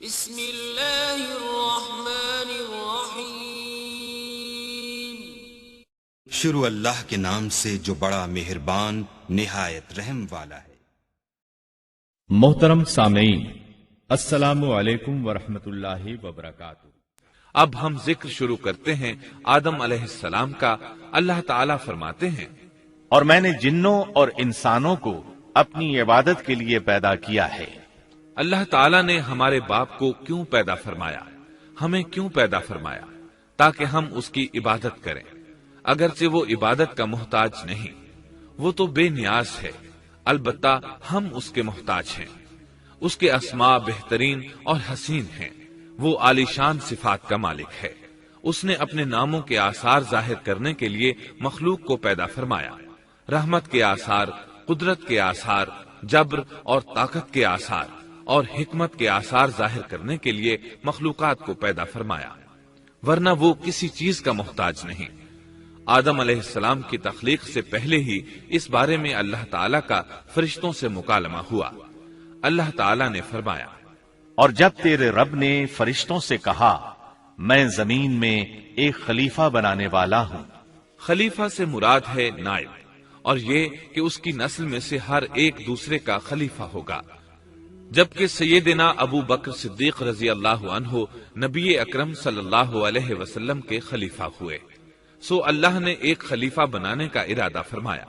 بسم اللہ الرحمن الرحیم۔ شروع اللہ کے نام سے جو بڑا مہربان نہایت رحم والا ہے۔ محترم سامعین، السلام علیکم ورحمۃ اللہ وبرکاتہ۔ اب ہم ذکر شروع کرتے ہیں آدم علیہ السلام کا۔ اللہ تعالیٰ فرماتے ہیں، اور میں نے جنوں اور انسانوں کو اپنی عبادت کے لیے پیدا کیا ہے۔ اللہ تعالیٰ نے ہمارے باپ کو کیوں پیدا فرمایا؟ ہمیں کیوں پیدا فرمایا؟ تاکہ ہم اس کی عبادت کریں، اگرچہ وہ عبادت کا محتاج نہیں، وہ تو بے نیاز ہے، البتہ ہم اس کے محتاج ہیں۔ اس کے اسماء بہترین اور حسین ہیں، وہ عالیشان صفات کا مالک ہے۔ اس نے اپنے ناموں کے آثار ظاہر کرنے کے لیے مخلوق کو پیدا فرمایا، رحمت کے آثار، قدرت کے آثار، جبر اور طاقت کے آثار اور حکمت کے آثار ظاہر کرنے کے لیے مخلوقات کو پیدا فرمایا، ورنہ وہ کسی چیز کا محتاج نہیں۔ آدم علیہ السلام کی تخلیق سے پہلے ہی اس بارے میں اللہ تعالیٰ کا فرشتوں سے مکالمہ ہوا۔ اللہ تعالیٰ نے فرمایا، اور جب تیرے رب نے فرشتوں سے کہا میں زمین میں ایک خلیفہ بنانے والا ہوں۔ خلیفہ سے مراد ہے نائب، اور یہ کہ اس کی نسل میں سے ہر ایک دوسرے کا خلیفہ ہوگا۔ جبکہ سیدنا ابو بکر صدیق رضی اللہ عنہ نبی اکرم صلی اللہ علیہ وسلم کے خلیفہ ہوئے، سو اللہ نے ایک خلیفہ بنانے کا ارادہ فرمایا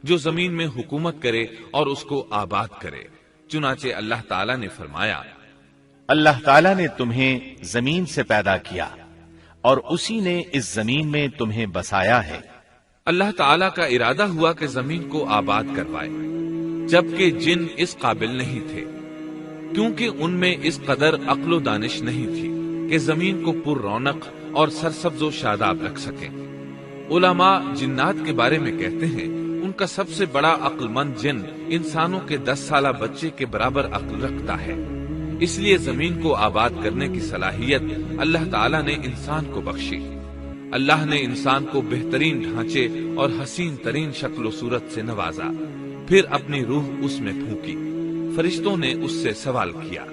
جو زمین میں حکومت کرے اور اس کو آباد کرے۔ چنانچہ اللہ تعالیٰ نے فرمایا، اللہ تعالیٰ نے تمہیں زمین سے پیدا کیا اور اسی نے اس زمین میں تمہیں بسایا ہے۔ اللہ تعالیٰ کا ارادہ ہوا کہ زمین کو آباد کروائے، جبکہ جن اس قابل نہیں تھے، کیونکہ ان میں اس قدر عقل و دانش نہیں تھی کہ زمین کو پر رونق اور سرسبز و شاداب رکھ سکیں۔ علماء جنات کے بارے میں کہتے ہیں ان کا سب سے بڑا عقل مند جن انسانوں کے 10 سالہ بچے کے برابر عقل رکھتا ہے، اس لیے زمین کو آباد کرنے کی صلاحیت اللہ تعالیٰ نے انسان کو بخشی۔ اللہ نے انسان کو بہترین ڈھانچے اور حسین ترین شکل و صورت سے نوازا، پھر اپنی روح اس میں پھونکی۔ فرشتوں نے اس سے سوال کیا،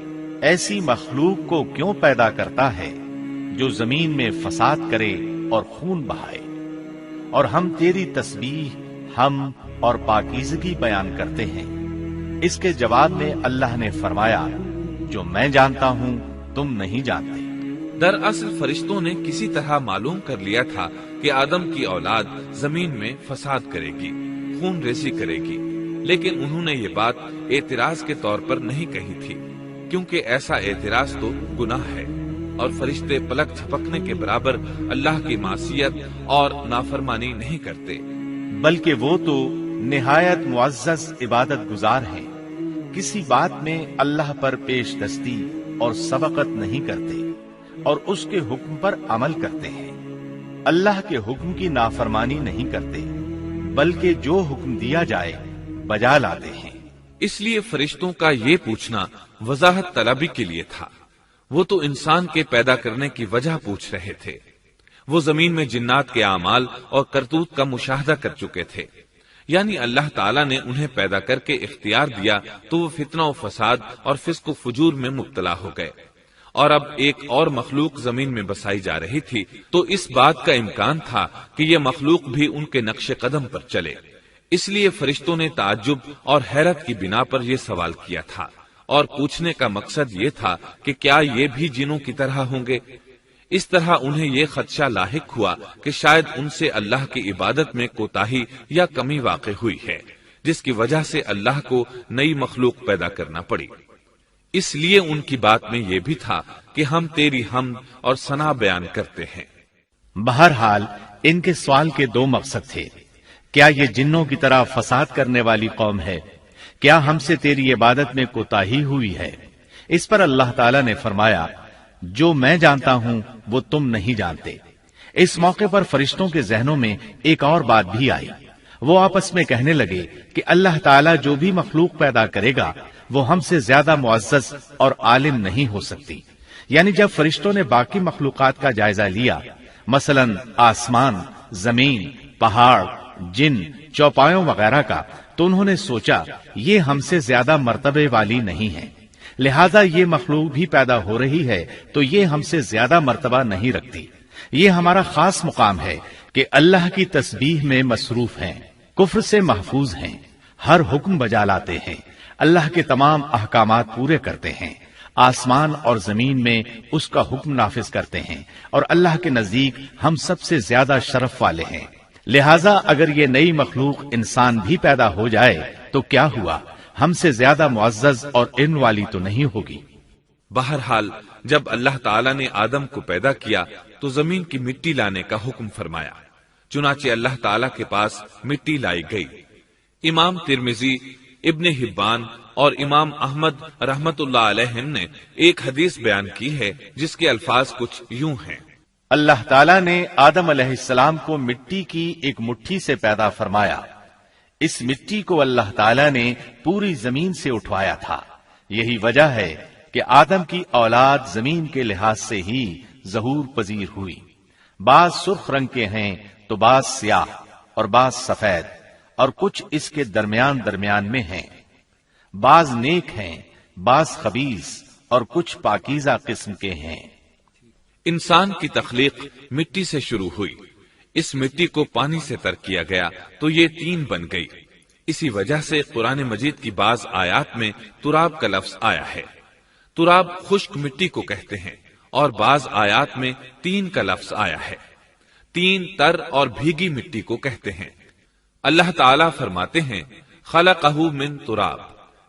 ایسی مخلوق کو کیوں پیدا کرتا ہے جو زمین میں فساد کرے اور خون بہائے؟ اور ہم تیری تسبیح، حمد اور پاکیزگی بیان کرتے ہیں۔ اس کے جواب میں اللہ نے فرمایا، جو میں جانتا ہوں تم نہیں جانتے۔ دراصل فرشتوں نے کسی طرح معلوم کر لیا تھا کہ آدم کی اولاد زمین میں فساد کرے گی، خون ریزی کرے گی، لیکن انہوں نے یہ بات اعتراض کے طور پر نہیں کہی تھی، کیونکہ ایسا اعتراض تو گناہ ہے، اور فرشتے پلک جھپکنے کے برابر اللہ کی معصیت اور نافرمانی نہیں کرتے، بلکہ وہ تو نہایت معزز عبادت گزار ہیں، کسی بات میں اللہ پر پیش دستی اور سبقت نہیں کرتے، اور اس کے حکم پر عمل کرتے ہیں۔ اللہ کے حکم کی نافرمانی نہیں کرتے، بلکہ جو حکم دیا جائے بجا لاتے ہیں۔ اس لیے فرشتوں کا یہ پوچھنا وضاحت طلبی کے لیے تھا، وہ تو انسان کے پیدا کرنے کی وجہ پوچھ رہے تھے۔ وہ زمین میں جنات کے اعمال اور کرتوت کا مشاہدہ کر چکے تھے، یعنی اللہ تعالیٰ نے انہیں پیدا کر کے اختیار دیا تو وہ فتنہ و فساد اور فسق و فجور میں مبتلا ہو گئے، اور اب ایک اور مخلوق زمین میں بسائی جا رہی تھی، تو اس بات کا امکان تھا کہ یہ مخلوق بھی ان کے نقش قدم پر چلے۔ اس لیے فرشتوں نے تعجب اور حیرت کی بنا پر یہ سوال کیا تھا، اور پوچھنے کا مقصد یہ تھا کہ کیا یہ بھی جنوں کی طرح ہوں گے؟ اس طرح انہیں یہ خدشہ لاحق ہوا کہ شاید ان سے اللہ کی عبادت میں کوتاہی یا کمی واقع ہوئی ہے، جس کی وجہ سے اللہ کو نئی مخلوق پیدا کرنا پڑی۔ اس لیے ان کی بات میں یہ بھی تھا کہ ہم تیری حمد اور ثنا بیان کرتے ہیں۔ بہرحال ان کے سوال کے دو مقصد تھے، کیا یہ جنوں کی طرح فساد کرنے والی قوم ہے؟ کیا ہم سے تیری عبادت میں کوتاہی ہوئی ہے؟ اس پر اللہ تعالیٰ نے فرمایا، جو میں جانتا ہوں وہ تم نہیں جانتے۔ اس موقع پر فرشتوں کے ذہنوں میں ایک اور بات بھی آئی، وہ آپس میں کہنے لگے کہ اللہ تعالیٰ جو بھی مخلوق پیدا کرے گا وہ ہم سے زیادہ معزز اور عالم نہیں ہو سکتی۔ یعنی جب فرشتوں نے باقی مخلوقات کا جائزہ لیا، مثلا آسمان، زمین، پہاڑ، جن، چوپایوں وغیرہ کا، تو انہوں نے سوچا یہ ہم سے زیادہ مرتبے والی نہیں ہیں، لہذا یہ مخلوق بھی پیدا ہو رہی ہے تو یہ ہم سے زیادہ مرتبہ نہیں رکھتی. یہ ہمارا خاص مقام ہے کہ اللہ کی تسبیح میں مصروف ہیں، کفر سے محفوظ ہیں، ہر حکم بجا لاتے ہیں، اللہ کے تمام احکامات پورے کرتے ہیں، آسمان اور زمین میں اس کا حکم نافذ کرتے ہیں، اور اللہ کے نزدیک ہم سب سے زیادہ شرف والے ہیں. لہذا اگر یہ نئی مخلوق انسان بھی پیدا ہو جائے تو کیا ہوا، ہم سے زیادہ معزز اور علم والی تو نہیں ہوگی. بہرحال جب اللہ تعالیٰ نے آدم کو پیدا کیا تو زمین کی مٹی لانے کا حکم فرمایا. چنانچہ اللہ تعالیٰ کے پاس مٹی لائی گئی. امام ترمذی، ابن حبان اور امام احمد رحمت اللہ علیہ نے ایک حدیث بیان کی ہے جس کے الفاظ کچھ یوں ہیں: اللہ تعالیٰ نے آدم علیہ السلام کو مٹی کی ایک مٹھی سے پیدا فرمایا. اس مٹی کو اللہ تعالیٰ نے پوری زمین سے اٹھوایا تھا. یہی وجہ ہے کہ آدم کی اولاد زمین کے لحاظ سے ہی ظہور پذیر ہوئی. بعض سرخ رنگ کے ہیں تو بعض سیاہ اور بعض سفید، اور کچھ اس کے درمیان میں ہیں. بعض نیک ہیں، بعض خبیث، اور کچھ پاکیزہ قسم کے ہیں. انسان کی تخلیق مٹی سے شروع ہوئی. اس مٹی کو پانی سے تر کیا گیا تو یہ تین بن گئی. اسی وجہ سے قرآن مجید کی بعض آیات میں تراب کا لفظ آیا ہے. تراب خشک مٹی کو کہتے ہیں، اور بعض آیات میں تین کا لفظ آیا ہے. تین تر اور بھیگی مٹی کو کہتے ہیں. اللہ تعالیٰ فرماتے ہیں خلقہ من تراب،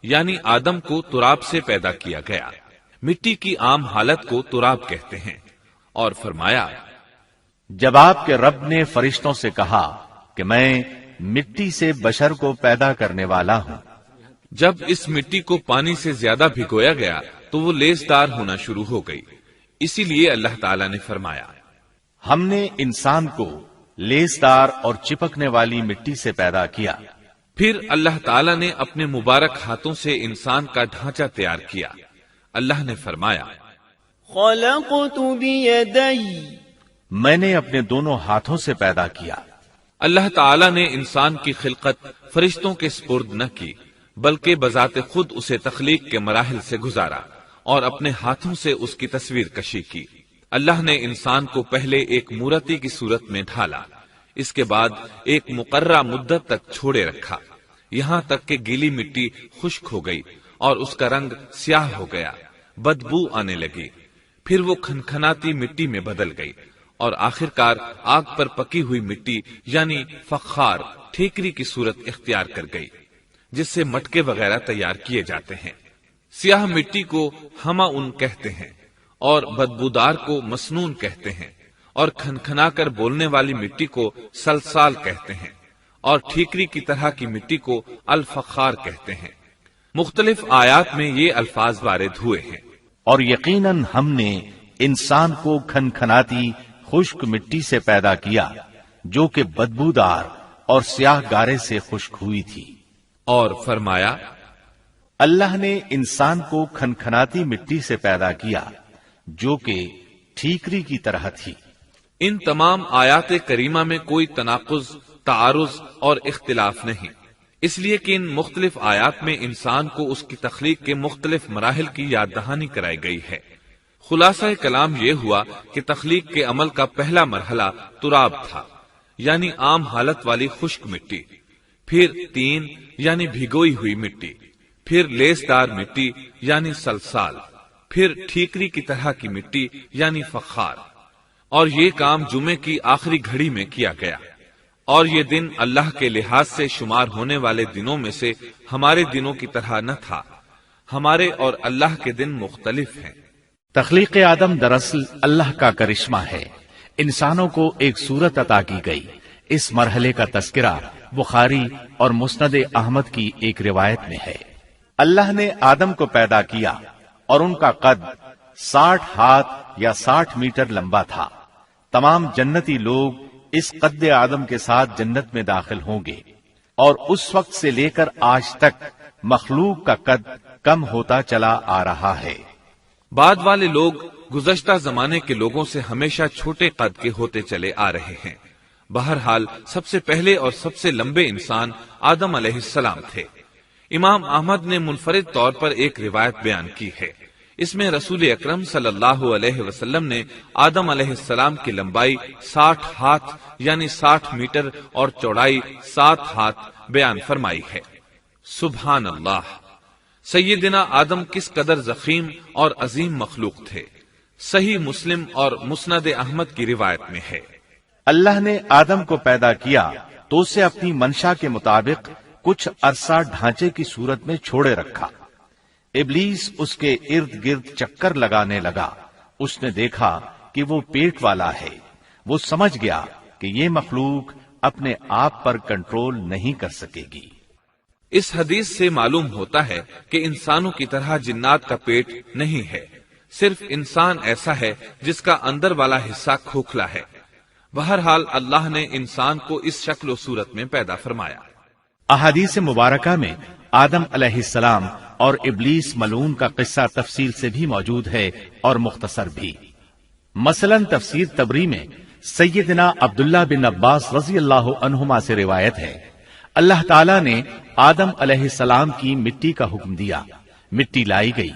یعنی آدم کو تراب سے پیدا کیا گیا. مٹی کی عام حالت کو تراب کہتے ہیں. اور فرمایا جب آپ کے رب نے فرشتوں سے کہا کہ میں مٹی سے بشر کو پیدا کرنے والا ہوں. جب اس مٹی کو پانی سے زیادہ بھگویا گیا تو وہ لیسدار ہونا شروع ہو گئی. اسی لیے اللہ تعالیٰ نے فرمایا ہم نے انسان کو لیسدار اور چپکنے والی مٹی سے پیدا کیا. پھر اللہ تعالیٰ نے اپنے مبارک ہاتھوں سے انسان کا ڈھانچہ تیار کیا. اللہ نے فرمایا خلقت بیدی، میں نے اپنے دونوں ہاتھوں سے پیدا کیا. اللہ تعالیٰ نے انسان کی خلقت فرشتوں کے سپرد نہ کی، بلکہ بذات خود اسے تخلیق کے مراحل سے گزارا اور اپنے ہاتھوں سے اس کی تصویر کشی کی. اللہ نے انسان کو پہلے ایک مورتی کی صورت میں ڈھالا، اس کے بعد ایک مقررہ مدت تک چھوڑے رکھا، یہاں تک کہ گیلی مٹی خشک ہو گئی اور اس کا رنگ سیاہ ہو گیا، بدبو آنے لگی. پھر وہ کھنکھناتی مٹی میں بدل گئی اور آخرکار آگ پر پکی ہوئی مٹی یعنی فخار ٹھیکری کی صورت اختیار کر گئی، جس سے مٹکے وغیرہ تیار کیے جاتے ہیں. سیاہ مٹی کو ہما ان کہتے ہیں اور بدبودار کو مسنون کہتے ہیں، اور کھنکھنا کر بولنے والی مٹی کو سلسال کہتے ہیں، اور ٹھیکری کی طرح کی مٹی کو الفخار کہتے ہیں. مختلف آیات میں یہ الفاظ وارد ہوئے ہیں. اور یقیناً ہم نے انسان کو کھنکھناتی خشک مٹی سے پیدا کیا جو کہ بدبودار اور سیاہ گارے سے خشک ہوئی تھی. اور فرمایا اللہ نے انسان کو کھنکھناتی مٹی سے پیدا کیا جو کہ ٹھیکری کی طرح تھی. ان تمام آیات کریمہ میں کوئی تناقض، تعارض اور اختلاف نہیں، اس لیے کہ ان مختلف آیات میں انسان کو اس کی تخلیق کے مختلف مراحل کی یاد دہانی کرائی گئی ہے. خلاصہ کلام یہ ہوا کہ تخلیق کے عمل کا پہلا مرحلہ تراب تھا، یعنی عام حالت والی خشک مٹی، پھر تین یعنی بھگوئی ہوئی مٹی، پھر لیسدار مٹی یعنی سلسال، پھر ٹھیکری کی طرح کی مٹی یعنی فخار. اور یہ کام جمعے کی آخری گھڑی میں کیا گیا. اور یہ دن اللہ کے لحاظ سے شمار ہونے والے دنوں میں سے ہمارے دنوں کی طرح نہ تھا. ہمارے اور اللہ کے دن مختلف ہیں. تخلیق آدم دراصل اللہ کا کرشمہ ہے. انسانوں کو ایک صورت عطا کی گئی. اس مرحلے کا تذکرہ بخاری اور مسند احمد کی ایک روایت میں ہے. اللہ نے آدم کو پیدا کیا اور ان کا قد 60 ہاتھ یا 60 میٹر لمبا تھا. تمام جنتی لوگ اس قد آدم کے ساتھ جنت میں داخل ہوں گے، اور اس وقت سے لے کر آج تک مخلوق کا قد کم ہوتا چلا آ رہا ہے. بعد والے لوگ گزشتہ زمانے کے لوگوں سے ہمیشہ چھوٹے قد کے ہوتے چلے آ رہے ہیں. بہرحال سب سے پہلے اور سب سے لمبے انسان آدم علیہ السلام تھے. امام احمد نے منفرد طور پر ایک روایت بیان کی ہے۔ اس میں رسول اکرم صلی اللہ علیہ وسلم نے آدم علیہ السلام کی لمبائی 60 ہاتھ یعنی 60 میٹر اور چوڑائی 7 ہاتھ بیان فرمائی ہے۔ سبحان اللہ! سیدنا آدم کس قدر ضخیم اور عظیم مخلوق تھے۔ صحیح مسلم اور مسند احمد کی روایت میں ہے، اللہ نے آدم کو پیدا کیا تو اسے اپنی منشا کے مطابق کچھ عرصہ ڈھانچے کی صورت میں چھوڑے رکھا۔ ابلیس اس کے ارد گرد چکر لگانے لگا۔ اس نے دیکھا کہ وہ پیٹ والا ہے۔ وہ سمجھ گیا کہ یہ مخلوق اپنے آپ پر کنٹرول نہیں کر سکے گی۔ اس حدیث سے معلوم ہوتا ہے کہ انسانوں کی طرح جنات کا پیٹ نہیں ہے، صرف انسان ایسا ہے جس کا اندر والا حصہ کھوکھلا ہے۔ بہرحال اللہ نے انسان کو اس شکل و صورت میں پیدا فرمایا۔ احادیث مبارکہ میں آدم علیہ السلام اور ابلیس ملعون کا قصہ تفصیل سے بھی موجود ہے اور مختصر بھی۔ مثلا تفسیر تبری میں سیدنا عبداللہ بن عباس رضی اللہ عنہما سے روایت ہے، اللہ تعالیٰ نے آدم علیہ السلام کی مٹی کا حکم دیا، مٹی لائی گئی۔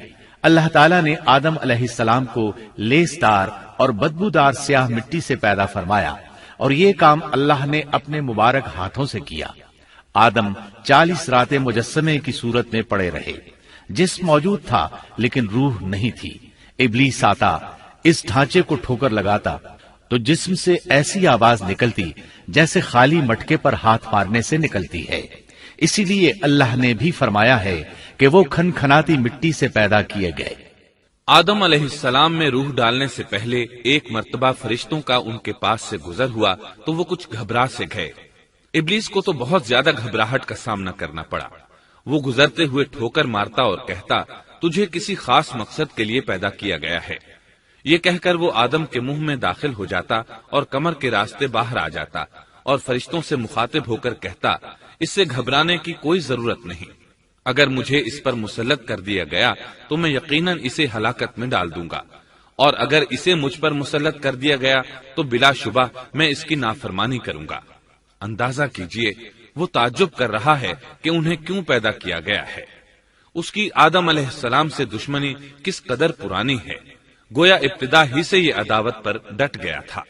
اللہ تعالیٰ نے آدم علیہ السلام کو لیسدار اور بدبودار سیاہ مٹی سے پیدا فرمایا، اور یہ کام اللہ نے اپنے مبارک ہاتھوں سے کیا۔ آدم 40 راتیں مجسمے کی صورت میں پڑے رہے۔ جسم موجود تھا لیکن روح نہیں تھی۔ ابلیس آتا، اس ڈھانچے کو ٹھوکر لگاتا تو جسم سے ایسی آواز نکلتی جیسے خالی مٹکے پر ہاتھ مارنے سے نکلتی ہے۔ اسی لیے اللہ نے بھی فرمایا ہے کہ وہ کھنکھناتی مٹی سے پیدا کیے گئے۔ آدم علیہ السلام میں روح ڈالنے سے پہلے ایک مرتبہ فرشتوں کا ان کے پاس سے گزر ہوا تو وہ کچھ گھبرا سے گئے۔ ابلیس کو تو بہت زیادہ گھبراہٹ کا سامنا کرنا پڑا۔ وہ گزرتے ہوئے ٹھوکر مارتا اور کہتا، تجھے کسی خاص مقصد کے لیے پیدا کیا گیا ہے۔ یہ کہہ کر وہ آدم کے منہ میں داخل ہو جاتا اور کمر کے راستے باہر آ جاتا اور فرشتوں سے مخاطب ہو کر کہتا، اس سے گھبرانے کی کوئی ضرورت نہیں۔ اگر مجھے اس پر مسلط کر دیا گیا تو میں یقیناً اسے ہلاکت میں ڈال دوں گا، اور اگر اسے مجھ پر مسلط کر دیا گیا تو بلا شبہ میں اس کی نافرمانی کروں گا۔ اندازہ کیجئے وہ تعجب کر رہا ہے کہ انہیں کیوں پیدا کیا گیا ہے۔ اس کی آدم علیہ السلام سے دشمنی کس قدر پرانی ہے، گویا ابتدا ہی سے یہ عداوت پر ڈٹ گیا تھا۔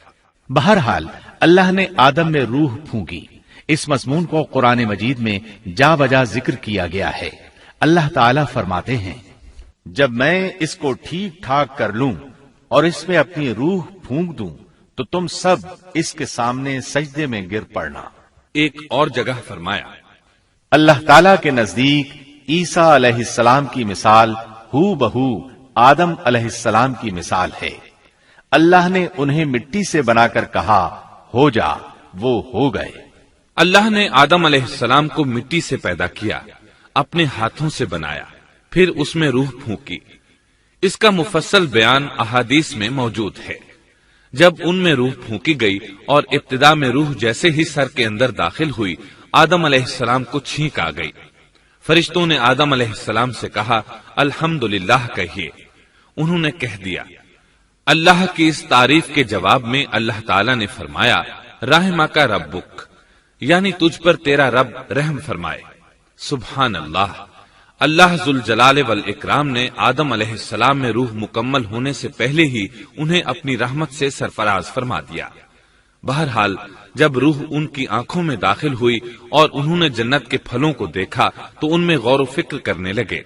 بہرحال اللہ نے آدم میں روح پھونکی۔ اس مضمون کو قرآن مجید میں جا بجا ذکر کیا گیا ہے۔ اللہ تعالیٰ فرماتے ہیں، جب میں اس کو ٹھیک ٹھاک کر لوں اور اس میں اپنی روح پھونک دوں تو تم سب اس کے سامنے سجدے میں گر پڑنا۔ ایک اور جگہ فرمایا، اللہ تعالیٰ کے نزدیک عیسیٰ علیہ السلام کی مثال ہو بہو آدم علیہ السلام کی مثال ہے۔ اللہ نے انہیں مٹی سے بنا کر کہا، ہو جا، وہ ہو گئے۔ اللہ نے آدم علیہ السلام کو مٹی سے پیدا کیا، اپنے ہاتھوں سے بنایا، پھر اس میں روح پھونکی۔ اس کا مفصل بیان احادیث میں موجود ہے۔ جب ان میں روح پھونکی گئی اور ابتدا میں روح جیسے ہی سر کے اندر داخل ہوئی، آدم علیہ السلام کو چھینک آ گئی۔ فرشتوں نے آدم علیہ السلام سے کہا، الحمدللہ کہیے۔ انہوں نے کہہ دیا۔ اللہ کی اس تعریف کے جواب میں اللہ تعالیٰ نے فرمایا، رحمک ربک، یعنی تجھ پر تیرا رب رحم فرمائے۔ سبحان اللہ! اللہ ذوالجلال والاکرام نے آدم علیہ السلام میں روح مکمل ہونے سے پہلے ہی انہیں اپنی رحمت سے سرفراز فرما دیا۔ بہرحال جب روح ان کی آنکھوں میں داخل ہوئی اور انہوں نے جنت کے پھلوں کو دیکھا تو ان میں غور و فکر کرنے لگے۔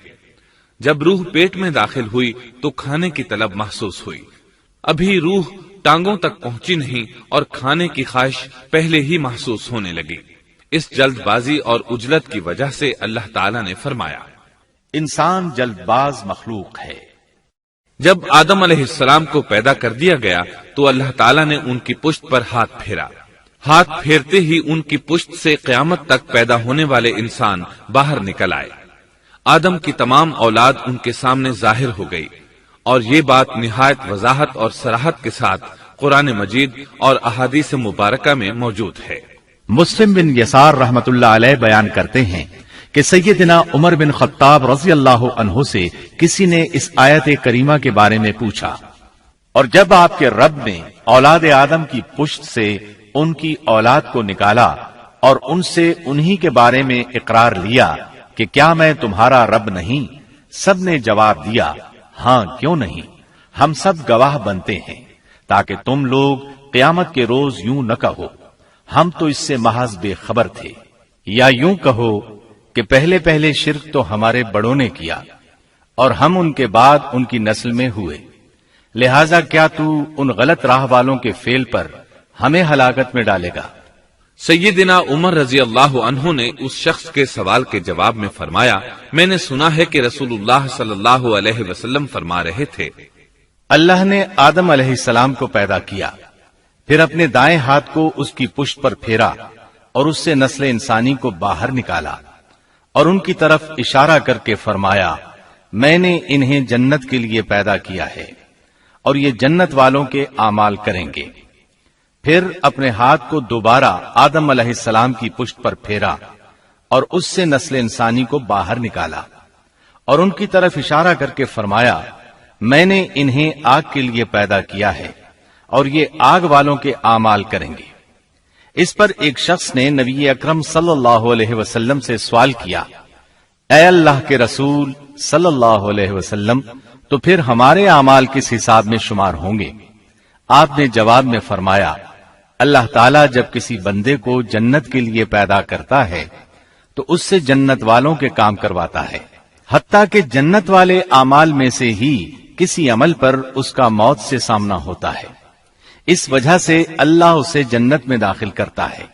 جب روح پیٹ میں داخل ہوئی تو کھانے کی طلب محسوس ہوئی۔ ابھی روح ٹانگوں تک پہنچی نہیں اور کھانے کی خواہش پہلے ہی محسوس ہونے لگی۔ اس جلد بازی اور عجلت کی وجہ سے اللہ تعالیٰ نے فرمایا، انسان جلد باز مخلوق ہے۔ جب آدم علیہ السلام کو پیدا کر دیا گیا تو اللہ تعالیٰ نے ان کی پشت پر ہاتھ پھیرا۔ ہاتھ پھیرتے ہی ان کی پشت سے قیامت تک پیدا ہونے والے انسان باہر نکل آئے۔ آدم کی تمام اولاد ان کے سامنے ظاہر ہو گئی، اور یہ بات نہایت وضاحت اور صراحت کے ساتھ قرآن مجید اور احادیث مبارکہ میں موجود ہے۔ مسلم بن یسار رحمت اللہ علیہ بیان کرتے ہیں کہ سیدنا عمر بن خطاب رضی اللہ عنہ سے کسی نے اس آیت کریمہ کے بارے میں پوچھا، اور جب آپ کے رب نے اولاد آدم کی پشت سے ان کی اولاد کو نکالا اور ان سے انہی کے بارے میں اقرار لیا کہ کیا میں تمہارا رب نہیں؟ سب نے جواب دیا ہاں کیوں نہیں، ہم سب گواہ بنتے ہیں، تاکہ تم لوگ قیامت کے روز یوں نہ کہو ہم تو اس سے محض بے خبر تھے، یا یوں کہو کہ پہلے پہلے شرک تو ہمارے بڑوں نے کیا اور ہم ان کے بعد ان کی نسل میں ہوئے، لہذا کیا تو ان غلط راہ والوں کے فعل پر ہمیں ہلاکت میں ڈالے گا؟ سیدنا عمر رضی اللہ عنہ نے اس شخص کے سوال کے جواب میں فرمایا، میں نے سنا ہے کہ رسول اللہ صلی اللہ علیہ وسلم فرما رہے تھے، اللہ نے آدم علیہ السلام کو پیدا کیا، پھر اپنے دائیں ہاتھ کو اس کی پشت پر پھیرا اور اس سے نسل انسانی کو باہر نکالا اور ان کی طرف اشارہ کر کے فرمایا میں نے انہیں جنت کے لیے پیدا کیا ہے اور یہ جنت والوں کے اعمال کریں گے۔ پھر اپنے ہاتھ کو دوبارہ آدم علیہ السلام کی پشت پر پھیرا اور اس سے نسل انسانی کو باہر نکالا اور ان کی طرف اشارہ کر کے فرمایا میں نے انہیں آگ کے لیے پیدا کیا ہے اور یہ آگ والوں کے اعمال کریں گے۔ اس پر ایک شخص نے نبی اکرم صلی اللہ علیہ وسلم سے سوال کیا، اے اللہ کے رسول صلی اللہ علیہ وسلم، تو پھر ہمارے اعمال کس حساب میں شمار ہوں گے؟ آپ نے جواب میں فرمایا، اللہ تعالیٰ جب کسی بندے کو جنت کے لیے پیدا کرتا ہے تو اس سے جنت والوں کے کام کرواتا ہے، حتیٰ کہ جنت والے اعمال میں سے ہی کسی عمل پر اس کا موت سے سامنا ہوتا ہے، اس وجہ سے اللہ اسے جنت میں داخل کرتا ہے،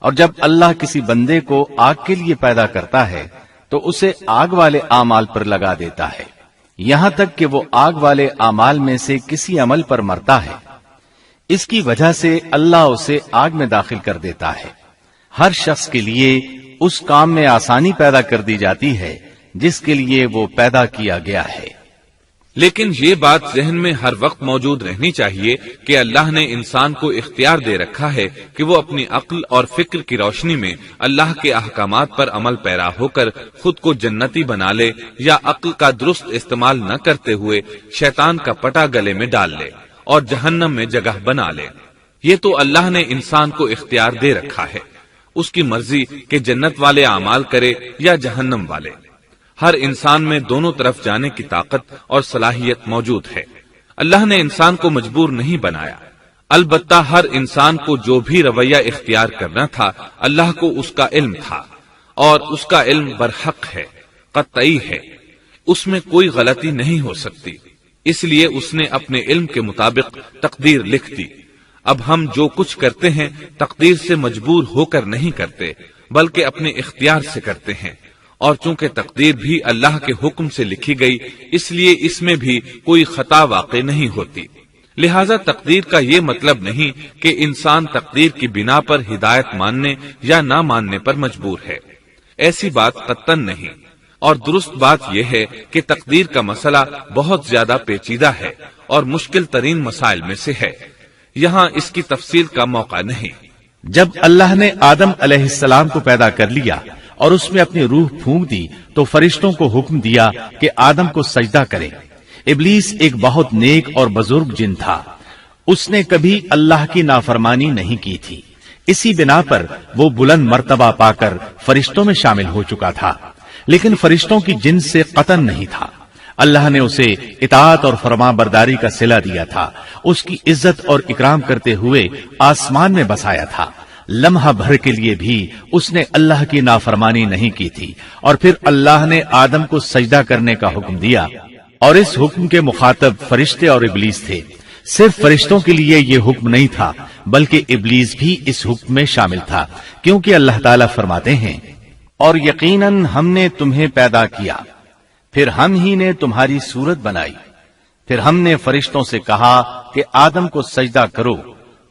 اور جب اللہ کسی بندے کو آگ کے لیے پیدا کرتا ہے تو اسے آگ والے اعمال پر لگا دیتا ہے، یہاں تک کہ وہ آگ والے اعمال میں سے کسی عمل پر مرتا ہے، اس کی وجہ سے اللہ اسے آگ میں داخل کر دیتا ہے۔ ہر شخص کے لیے اس کام میں آسانی پیدا کر دی جاتی ہے جس کے لیے وہ پیدا کیا گیا ہے۔ لیکن یہ بات ذہن میں ہر وقت موجود رہنی چاہیے کہ اللہ نے انسان کو اختیار دے رکھا ہے کہ وہ اپنی عقل اور فکر کی روشنی میں اللہ کے احکامات پر عمل پیرا ہو کر خود کو جنتی بنا لے، یا عقل کا درست استعمال نہ کرتے ہوئے شیطان کا پٹا گلے میں ڈال لے اور جہنم میں جگہ بنا لے۔ یہ تو اللہ نے انسان کو اختیار دے رکھا ہے، اس کی مرضی کہ جنت والے اعمال کرے یا جہنم والے۔ ہر انسان میں دونوں طرف جانے کی طاقت اور صلاحیت موجود ہے، اللہ نے انسان کو مجبور نہیں بنایا، البتہ ہر انسان کو جو بھی رویہ اختیار کرنا تھا اللہ کو اس کا علم تھا، اور اس کا علم برحق ہے، قطعی ہے، اس میں کوئی غلطی نہیں ہو سکتی، اس لیے اس نے اپنے علم کے مطابق تقدیر لکھ دی۔ اب ہم جو کچھ کرتے ہیں تقدیر سے مجبور ہو کر نہیں کرتے بلکہ اپنے اختیار سے کرتے ہیں، اور چونکہ تقدیر بھی اللہ کے حکم سے لکھی گئی اس لیے اس میں بھی کوئی خطا واقع نہیں ہوتی، لہذا تقدیر کا یہ مطلب نہیں کہ انسان تقدیر کی بنا پر ہدایت ماننے یا نہ ماننے پر مجبور ہے، ایسی بات قطعاً نہیں۔ اور درست بات یہ ہے کہ تقدیر کا مسئلہ بہت زیادہ پیچیدہ ہے اور مشکل ترین مسائل میں سے ہے، یہاں اس کی تفصیل کا موقع نہیں۔ جب اللہ نے آدم علیہ السلام کو پیدا کر لیا اور اس میں اپنی روح پھونک دی تو فرشتوں کو حکم دیا کہ آدم کو سجدہ کریں۔ ابلیس ایک بہت نیک اور بزرگ جن تھا، اس نے کبھی اللہ کی نافرمانی نہیں کی تھی، اسی بنا پر وہ بلند مرتبہ پا کر فرشتوں میں شامل ہو چکا تھا، لیکن فرشتوں کی جنس سے قطن نہیں تھا۔ اللہ نے اسے اطاعت اور فرما برداری کا صلہ دیا تھا، اس کی عزت اور اکرام کرتے ہوئے آسمان میں بسایا تھا، لمحہ بھر کے لیے بھی اس نے اللہ کی نافرمانی نہیں کی تھی، اور پھر اللہ نے آدم کو سجدہ کرنے کا حکم دیا، اور اس حکم کے مخاطب فرشتے اور ابلیس تھے۔ صرف فرشتوں کے لیے یہ حکم نہیں تھا بلکہ ابلیس بھی اس حکم میں شامل تھا، کیونکہ اللہ تعالیٰ فرماتے ہیں اور یقیناً ہم نے تمہیں پیدا کیا، پھر ہم ہی نے تمہاری صورت بنائی، پھر ہم نے فرشتوں سے کہا کہ آدم کو سجدہ کرو،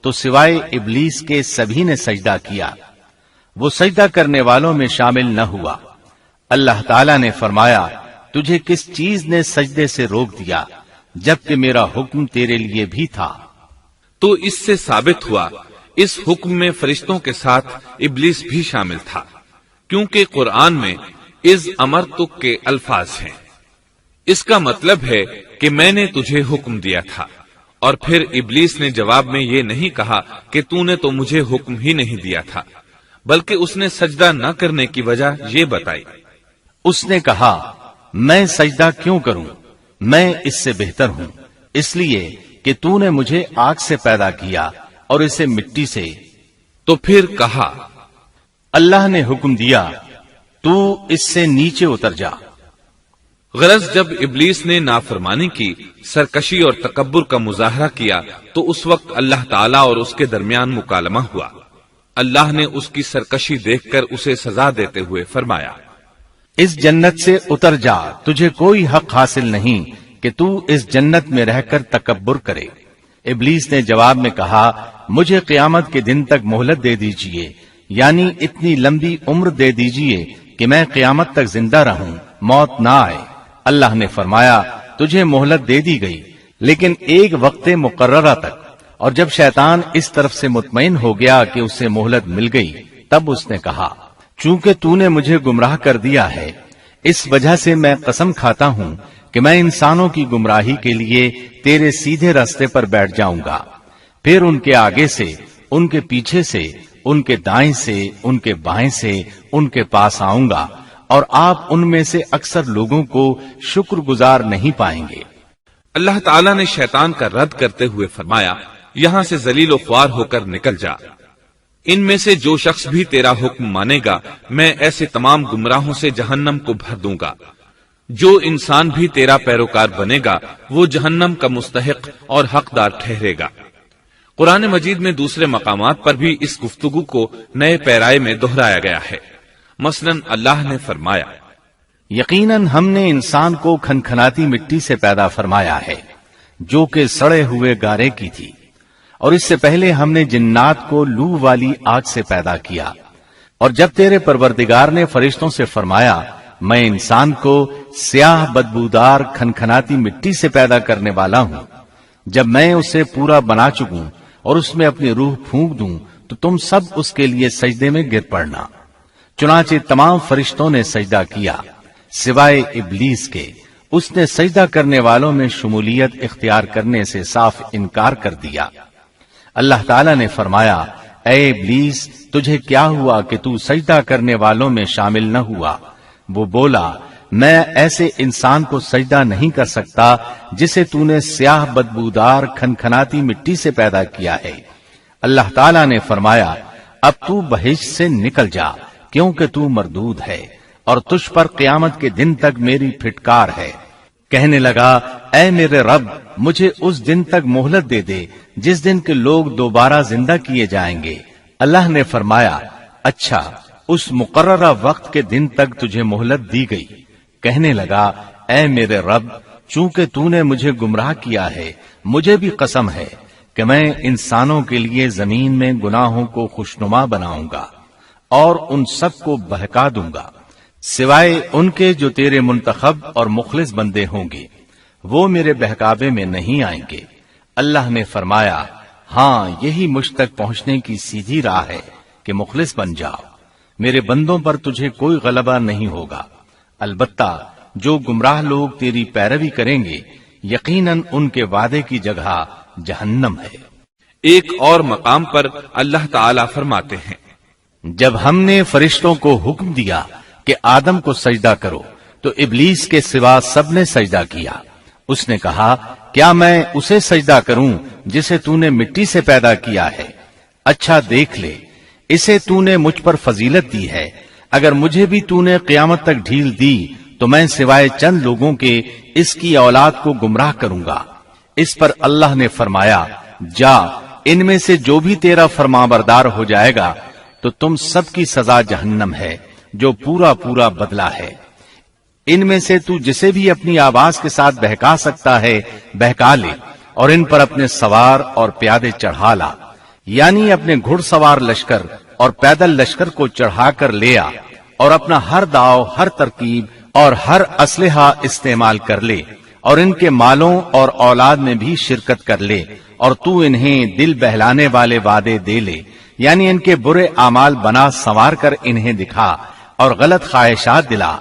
تو سوائے ابلیس کے سبھی نے سجدہ کیا، وہ سجدہ کرنے والوں میں شامل نہ ہوا۔ اللہ تعالیٰ نے فرمایا تجھے کس چیز نے سجدے سے روک دیا جبکہ میرا حکم تیرے لیے بھی تھا؟ تو اس سے ثابت ہوا اس حکم میں فرشتوں کے ساتھ ابلیس بھی شامل تھا، کیونکہ قرآن میں اذ امرتک کے الفاظ ہیں، اس کا مطلب ہے کہ میں نے تجھے حکم دیا تھا، اور پھر ابلیس نے جواب میں یہ نہیں کہا کہ تو نے تو مجھے حکم ہی نہیں دیا تھا، بلکہ اس نے سجدہ نہ کرنے کی وجہ یہ بتائی۔ اس نے کہا میں سجدہ کیوں کروں، میں اس سے بہتر ہوں، اس لیے کہ تو نے مجھے آگ سے پیدا کیا اور اسے مٹی سے۔ تو پھر کہا اللہ نے حکم دیا تو اس سے نیچے اتر جا۔ غرض جب ابلیس نے نافرمانی کی، سرکشی اور تکبر کا مظاہرہ کیا تو اس وقت اللہ تعالیٰ اور اس کے درمیان مکالمہ ہوا۔ اللہ نے اس کی سرکشی دیکھ کر اسے سزا دیتے ہوئے فرمایا اس جنت سے اتر جا، تجھے کوئی حق حاصل نہیں کہ تو اس جنت میں رہ کر تکبر کرے۔ ابلیس نے جواب میں کہا مجھے قیامت کے دن تک مہلت دے دیجئے، یعنی اتنی لمبی عمر دے دیجئے کہ میں قیامت تک زندہ رہوں، موت نہ آئے۔ اللہ نے فرمایا تجھے مہلت دے دی گئی، لیکن ایک وقت مقررہ تک، اور جب شیطان اس طرف سے مطمئن ہو گیا کہ اسے مہلت مل گئی، تب اس نے کہا چونکہ تو نے مجھے گمراہ کر دیا ہے، اس وجہ سے میں قسم کھاتا ہوں کہ میں انسانوں کی گمراہی کے لیے تیرے سیدھے راستے پر بیٹھ جاؤں گا، پھر ان کے آگے سے، ان کے پیچھے سے، ان کے دائیں سے، ان کے بائیں سے، ان کے پاس آؤں گا، اور آپ ان میں سے اکثر لوگوں کو شکر گزار نہیں پائیں گے۔ اللہ تعالیٰ نے شیطان کا رد کرتے ہوئے فرمایا یہاں سے ذلیل و خوار ہو کر نکل جا، ان میں سے جو شخص بھی تیرا حکم مانے گا میں ایسے تمام گمراہوں سے جہنم کو بھر دوں گا۔ جو انسان بھی تیرا پیروکار بنے گا وہ جہنم کا مستحق اور حقدار ٹھہرے گا۔ قرآن مجید میں دوسرے مقامات پر بھی اس گفتگو کو نئے پیرائے میں دہرایا گیا ہے۔ مثلاً اللہ نے فرمایا یقیناً ہم نے انسان کو کھنکھناتی مٹی سے پیدا فرمایا ہے جو کہ سڑے ہوئے گارے کی تھی، اور اس سے پہلے ہم نے جنات کو لو والی آگ سے پیدا کیا۔ اور جب تیرے پروردگار نے فرشتوں سے فرمایا میں انسان کو سیاہ بدبودار کھنکھناتی مٹی سے پیدا کرنے والا ہوں، جب میں اسے پورا بنا چکوں اور اس میں اپنی روح پھونک دوں تو تم سب اس کے لیے سجدے میں گر پڑنا۔ چنانچہ تمام فرشتوں نے سجدہ کیا سوائے ابلیس کے، اس نے سجدہ کرنے والوں میں شمولیت اختیار کرنے سے صاف انکار کر دیا۔ اللہ تعالیٰ نے فرمایا اے ابلیس تجھے کیا ہوا کہ تو سجدہ کرنے والوں میں شامل نہ ہوا؟ وہ بولا میں ایسے انسان کو سجدہ نہیں کر سکتا جسے تو نے سیاہ بدبودار کھنکھناتی مٹی سے پیدا کیا ہے۔ اللہ تعالیٰ نے فرمایا اب تو بہشت سے نکل جا کیونکہ تو مردود ہے اور تجھ پر قیامت کے دن تک میری پھٹکار ہے۔ کہنے لگا اے میرے رب مجھے اس دن تک مہلت دے دے جس دن کے لوگ دوبارہ زندہ کیے جائیں گے۔ اللہ نے فرمایا اچھا اس مقررہ وقت کے دن تک تجھے مہلت دی گئی۔ کہنے لگا اے میرے رب چونکہ تو نے مجھے گمراہ کیا ہے مجھے بھی قسم ہے کہ میں انسانوں کے لیے زمین میں گناہوں کو خوشنما بناؤں گا اور ان سب کو بہکا دوں گا سوائے ان کے جو تیرے منتخب اور مخلص بندے ہوں گے، وہ میرے بہکاوے میں نہیں آئیں گے۔ اللہ نے فرمایا ہاں یہی مجھ تک پہنچنے کی سیدھی راہ ہے کہ مخلص بن جاؤ، میرے بندوں پر تجھے کوئی غلبہ نہیں ہوگا۔ البتہ جو گمراہ لوگ تیری پیروی کریں گے یقیناً ان کے وعدے کی جگہ جہنم ہے۔ ایک اور مقام پر اللہ تعالیٰ فرماتے ہیں جب ہم نے فرشتوں کو حکم دیا کہ آدم کو سجدہ کرو تو ابلیس کے سوا سب نے سجدہ کیا۔ اس نے کہا کیا میں اسے سجدہ کروں جسے تو نے مٹی سے پیدا کیا ہے؟ اچھا دیکھ لے اسے تو نے مجھ پر فضیلت دی ہے، اگر مجھے بھی تو نے قیامت تک ڈھیل دی تو میں سوائے چند لوگوں کے اس کی اولاد کو گمراہ کروں گا۔ اس پر اللہ نے فرمایا جا ان میں سے جو بھی تیرا فرمانبردار ہو جائے گا تو تم سب کی سزا جہنم ہے جو پورا پورا بدلہ ہے۔ ان میں سے تو جسے بھی اپنی آواز کے ساتھ بہکا سکتا ہے بہکا لے، اور ان پر اپنے سوار اور پیادے چڑھا لا، یعنی اپنے گھڑ سوار لشکر اور پیدل لشکر کو چڑھا کر لے آ، اور اپنا ہر داؤ ہر ترکیب اور ہر اسلحہ استعمال کر لے، اور ان کے مالوں اور اولاد میں بھی شرکت کر لے، اور تو انہیں دل بہلانے والے وعدے دے لے، یعنی ان کے برے اعمال بنا سنوار کر انہیں دکھا اور غلط خواہشات دلا،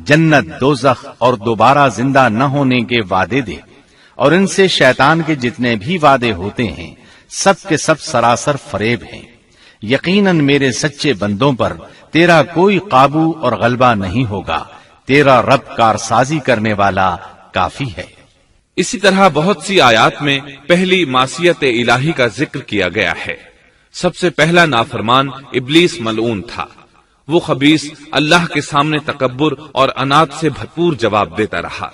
جنت دوزخ اور دوبارہ زندہ نہ ہونے کے وعدے دے، اور ان سے شیطان کے جتنے بھی وعدے ہوتے ہیں سب کے سب سراسر فریب ہیں۔ یقیناً میرے سچے بندوں پر تیرا کوئی قابو اور غلبہ نہیں ہوگا، تیرا رب کارسازی کرنے والا کافی ہے۔ اسی طرح بہت سی آیات میں پہلی معصیت الہی کا ذکر کیا گیا ہے۔ سب سے پہلا نافرمان ابلیس ملعون تھا۔ وہ خبیث اللہ کے سامنے تکبر اور انات سے بھرپور جواب دیتا رہا۔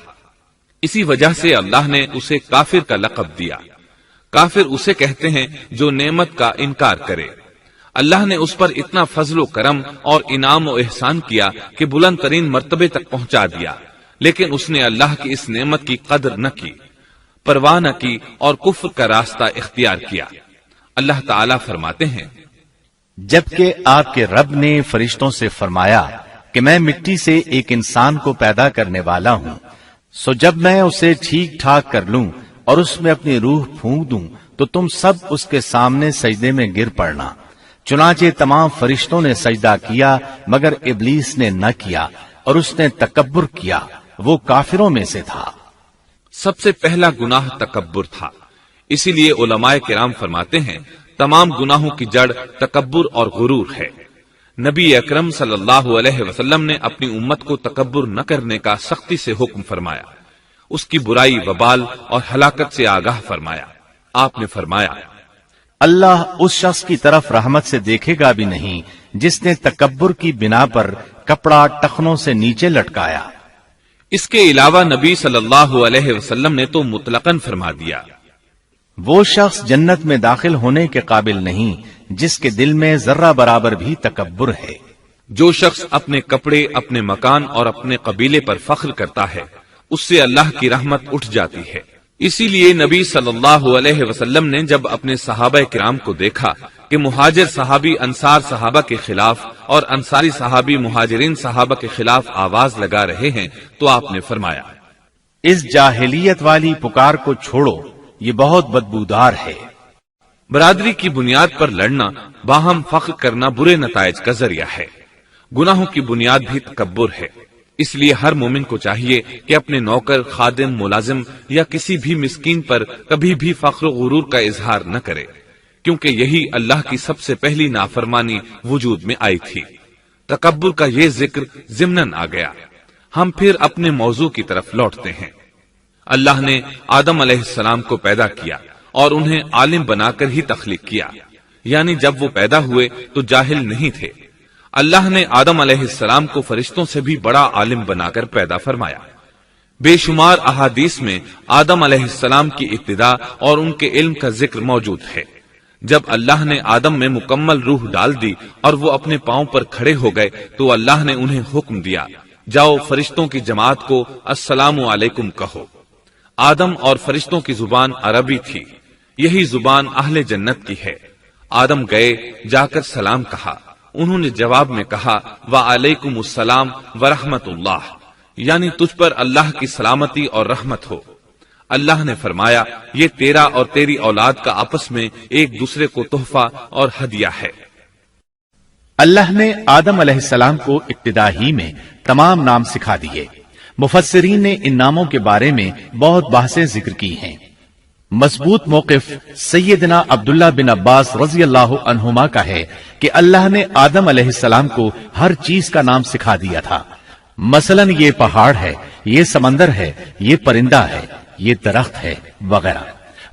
اسی وجہ سے اللہ نے اسے کافر کا لقب دیا۔ کافر اسے کہتے ہیں جو نعمت کا انکار کرے۔ اللہ نے اس پر اتنا فضل و کرم اور انعام و احسان کیا کہ بلند ترین مرتبے تک پہنچا دیا، لیکن اس نے اللہ کی اس نعمت کی قدر نہ کی، پرواہ نہ کی اور کفر کا راستہ اختیار کیا۔ اللہ تعالیٰ فرماتے ہیں، جبکہ آپ کے رب نے فرشتوں سے فرمایا کہ میں مٹی سے ایک انسان کو پیدا کرنے والا ہوں، سو جب میں اسے ٹھیک ٹھاک کر لوں اور اس میں اپنی روح پھونک دوں تو تم سب اس کے سامنے سجدے میں گر پڑنا۔ چنانچہ تمام فرشتوں نے سجدہ کیا مگر ابلیس نے نہ کیا اور اس نے تکبر کیا، وہ کافروں میں سے تھا۔ سب سے پہلا گناہ تکبر تھا۔ اسی لیے علماء کرام فرماتے ہیں تمام گناہوں کی جڑ تکبر اور غرور ہے۔ نبی اکرم صلی اللہ علیہ وسلم نے اپنی امت کو تکبر نہ کرنے کا سختی سے حکم فرمایا، اس کی برائی، وبال اور ہلاکت سے آگاہ فرمایا۔ آپ نے فرمایا، اللہ اس شخص کی طرف رحمت سے دیکھے گا بھی نہیں جس نے تکبر کی بنا پر کپڑا ٹخنوں سے نیچے لٹکایا۔ اس کے علاوہ نبی صلی اللہ علیہ وسلم نے تو مطلقاً فرما دیا، وہ شخص جنت میں داخل ہونے کے قابل نہیں جس کے دل میں ذرہ برابر بھی تکبر ہے۔ جو شخص اپنے کپڑے، اپنے مکان اور اپنے قبیلے پر فخر کرتا ہے اس سے اللہ کی رحمت اٹھ جاتی ہے۔ اسی لیے نبی صلی اللہ علیہ وسلم نے جب اپنے صحابہ کرام کو دیکھا کہ مہاجر صحابی انصار صحابہ کے خلاف اور انصاری صحابی مہاجرین صحابہ کے خلاف آواز لگا رہے ہیں تو آپ نے فرمایا، اس جاہلیت والی پکار کو چھوڑو، یہ بہت بدبودار ہے۔ برادری کی بنیاد پر لڑنا، باہم فخر کرنا برے نتائج کا ذریعہ ہے۔ گناہوں کی بنیاد بھی تکبر ہے۔ اس لیے ہر مومن کو چاہیے کہ اپنے نوکر، خادم، ملازم یا کسی بھی مسکین پر کبھی بھی فخر و غرور کا اظہار نہ کرے، کیونکہ یہی اللہ کی سب سے پہلی نافرمانی وجود میں آئی تھی۔ تکبر کا یہ ذکر ضمناً آ گیا۔ ہم پھر اپنے موضوع کی طرف لوٹتے ہیں۔ اللہ نے آدم علیہ السلام کو پیدا کیا اور انہیں عالم بنا کر ہی تخلیق کیا، یعنی جب وہ پیدا ہوئے تو جاہل نہیں تھے۔ اللہ نے آدم علیہ السلام کو فرشتوں سے بھی بڑا عالم بنا کر پیدا فرمایا۔ بے شمار احادیث میں آدم علیہ السلام کی ابتدا اور ان کے علم کا ذکر موجود ہے۔ جب اللہ نے آدم میں مکمل روح ڈال دی اور وہ اپنے پاؤں پر کھڑے ہو گئے تو اللہ نے انہیں حکم دیا، جاؤ فرشتوں کی جماعت کو السلام علیکم کہو۔ آدم اور فرشتوں کی زبان عربی تھی، یہی زبان اہل جنت کی ہے۔ آدم گئے، جا کر سلام کہا، انہوں نے جواب میں کہا وعلیکم السلام ورحمت اللہ، یعنی تجھ پر اللہ کی سلامتی اور رحمت ہو۔ اللہ نے فرمایا، یہ تیرا اور تیری اولاد کا آپس میں ایک دوسرے کو تحفہ اور ہدیہ ہے۔ اللہ نے آدم علیہ السلام کو ابتدا ہی میں تمام نام سکھا دیے۔ مفسرین نے ان ناموں کے بارے میں بہت بحثیں ذکر کی ہیں۔ مضبوط موقف سیدنا عبداللہ بن عباس رضی اللہ عنہما کا ہے کہ اللہ نے آدم علیہ السلام کو ہر چیز کا نام سکھا دیا تھا۔ مثلا یہ پہاڑ ہے، یہ سمندر ہے، یہ پرندہ ہے، یہ درخت ہے وغیرہ۔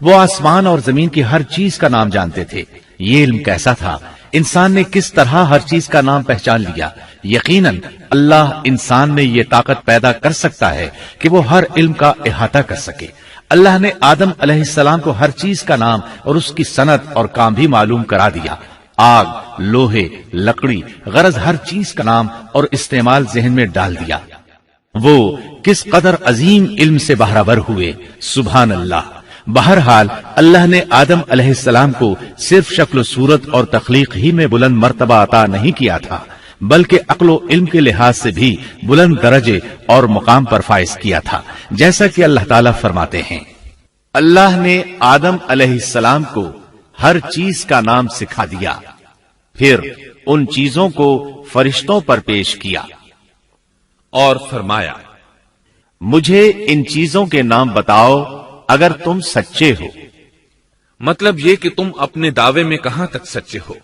وہ آسمان اور زمین کی ہر چیز کا نام جانتے تھے۔ یہ علم کیسا تھا، انسان نے کس طرح ہر چیز کا نام پہچان لیا۔ یقیناً اللہ انسان میں یہ طاقت پیدا کر سکتا ہے کہ وہ ہر علم کا احاطہ کر سکے۔ اللہ نے آدم علیہ السلام کو ہر چیز کا نام اور اس کی صنعت اور کام بھی معلوم کرا دیا۔ آگ، لوہے، لکڑی، غرض ہر چیز کا نام اور استعمال ذہن میں ڈال دیا۔ وہ کس قدر عظیم علم سے بہرور ہوئے، سبحان اللہ۔ بہرحال اللہ نے آدم علیہ السلام کو صرف شکل و صورت اور تخلیق ہی میں بلند مرتبہ عطا نہیں کیا تھا، بلکہ عقل و علم کے لحاظ سے بھی بلند درجے اور مقام پر فائز کیا تھا، جیسا کہ اللہ تعالیٰ فرماتے ہیں، اللہ نے آدم علیہ السلام کو ہر چیز کا نام سکھا دیا، پھر ان چیزوں کو فرشتوں پر پیش کیا اور فرمایا، مجھے ان چیزوں کے نام بتاؤ اگر تم سچے ہو۔ مطلب یہ کہ تم اپنے دعوے میں کہاں تک سچے ہو؟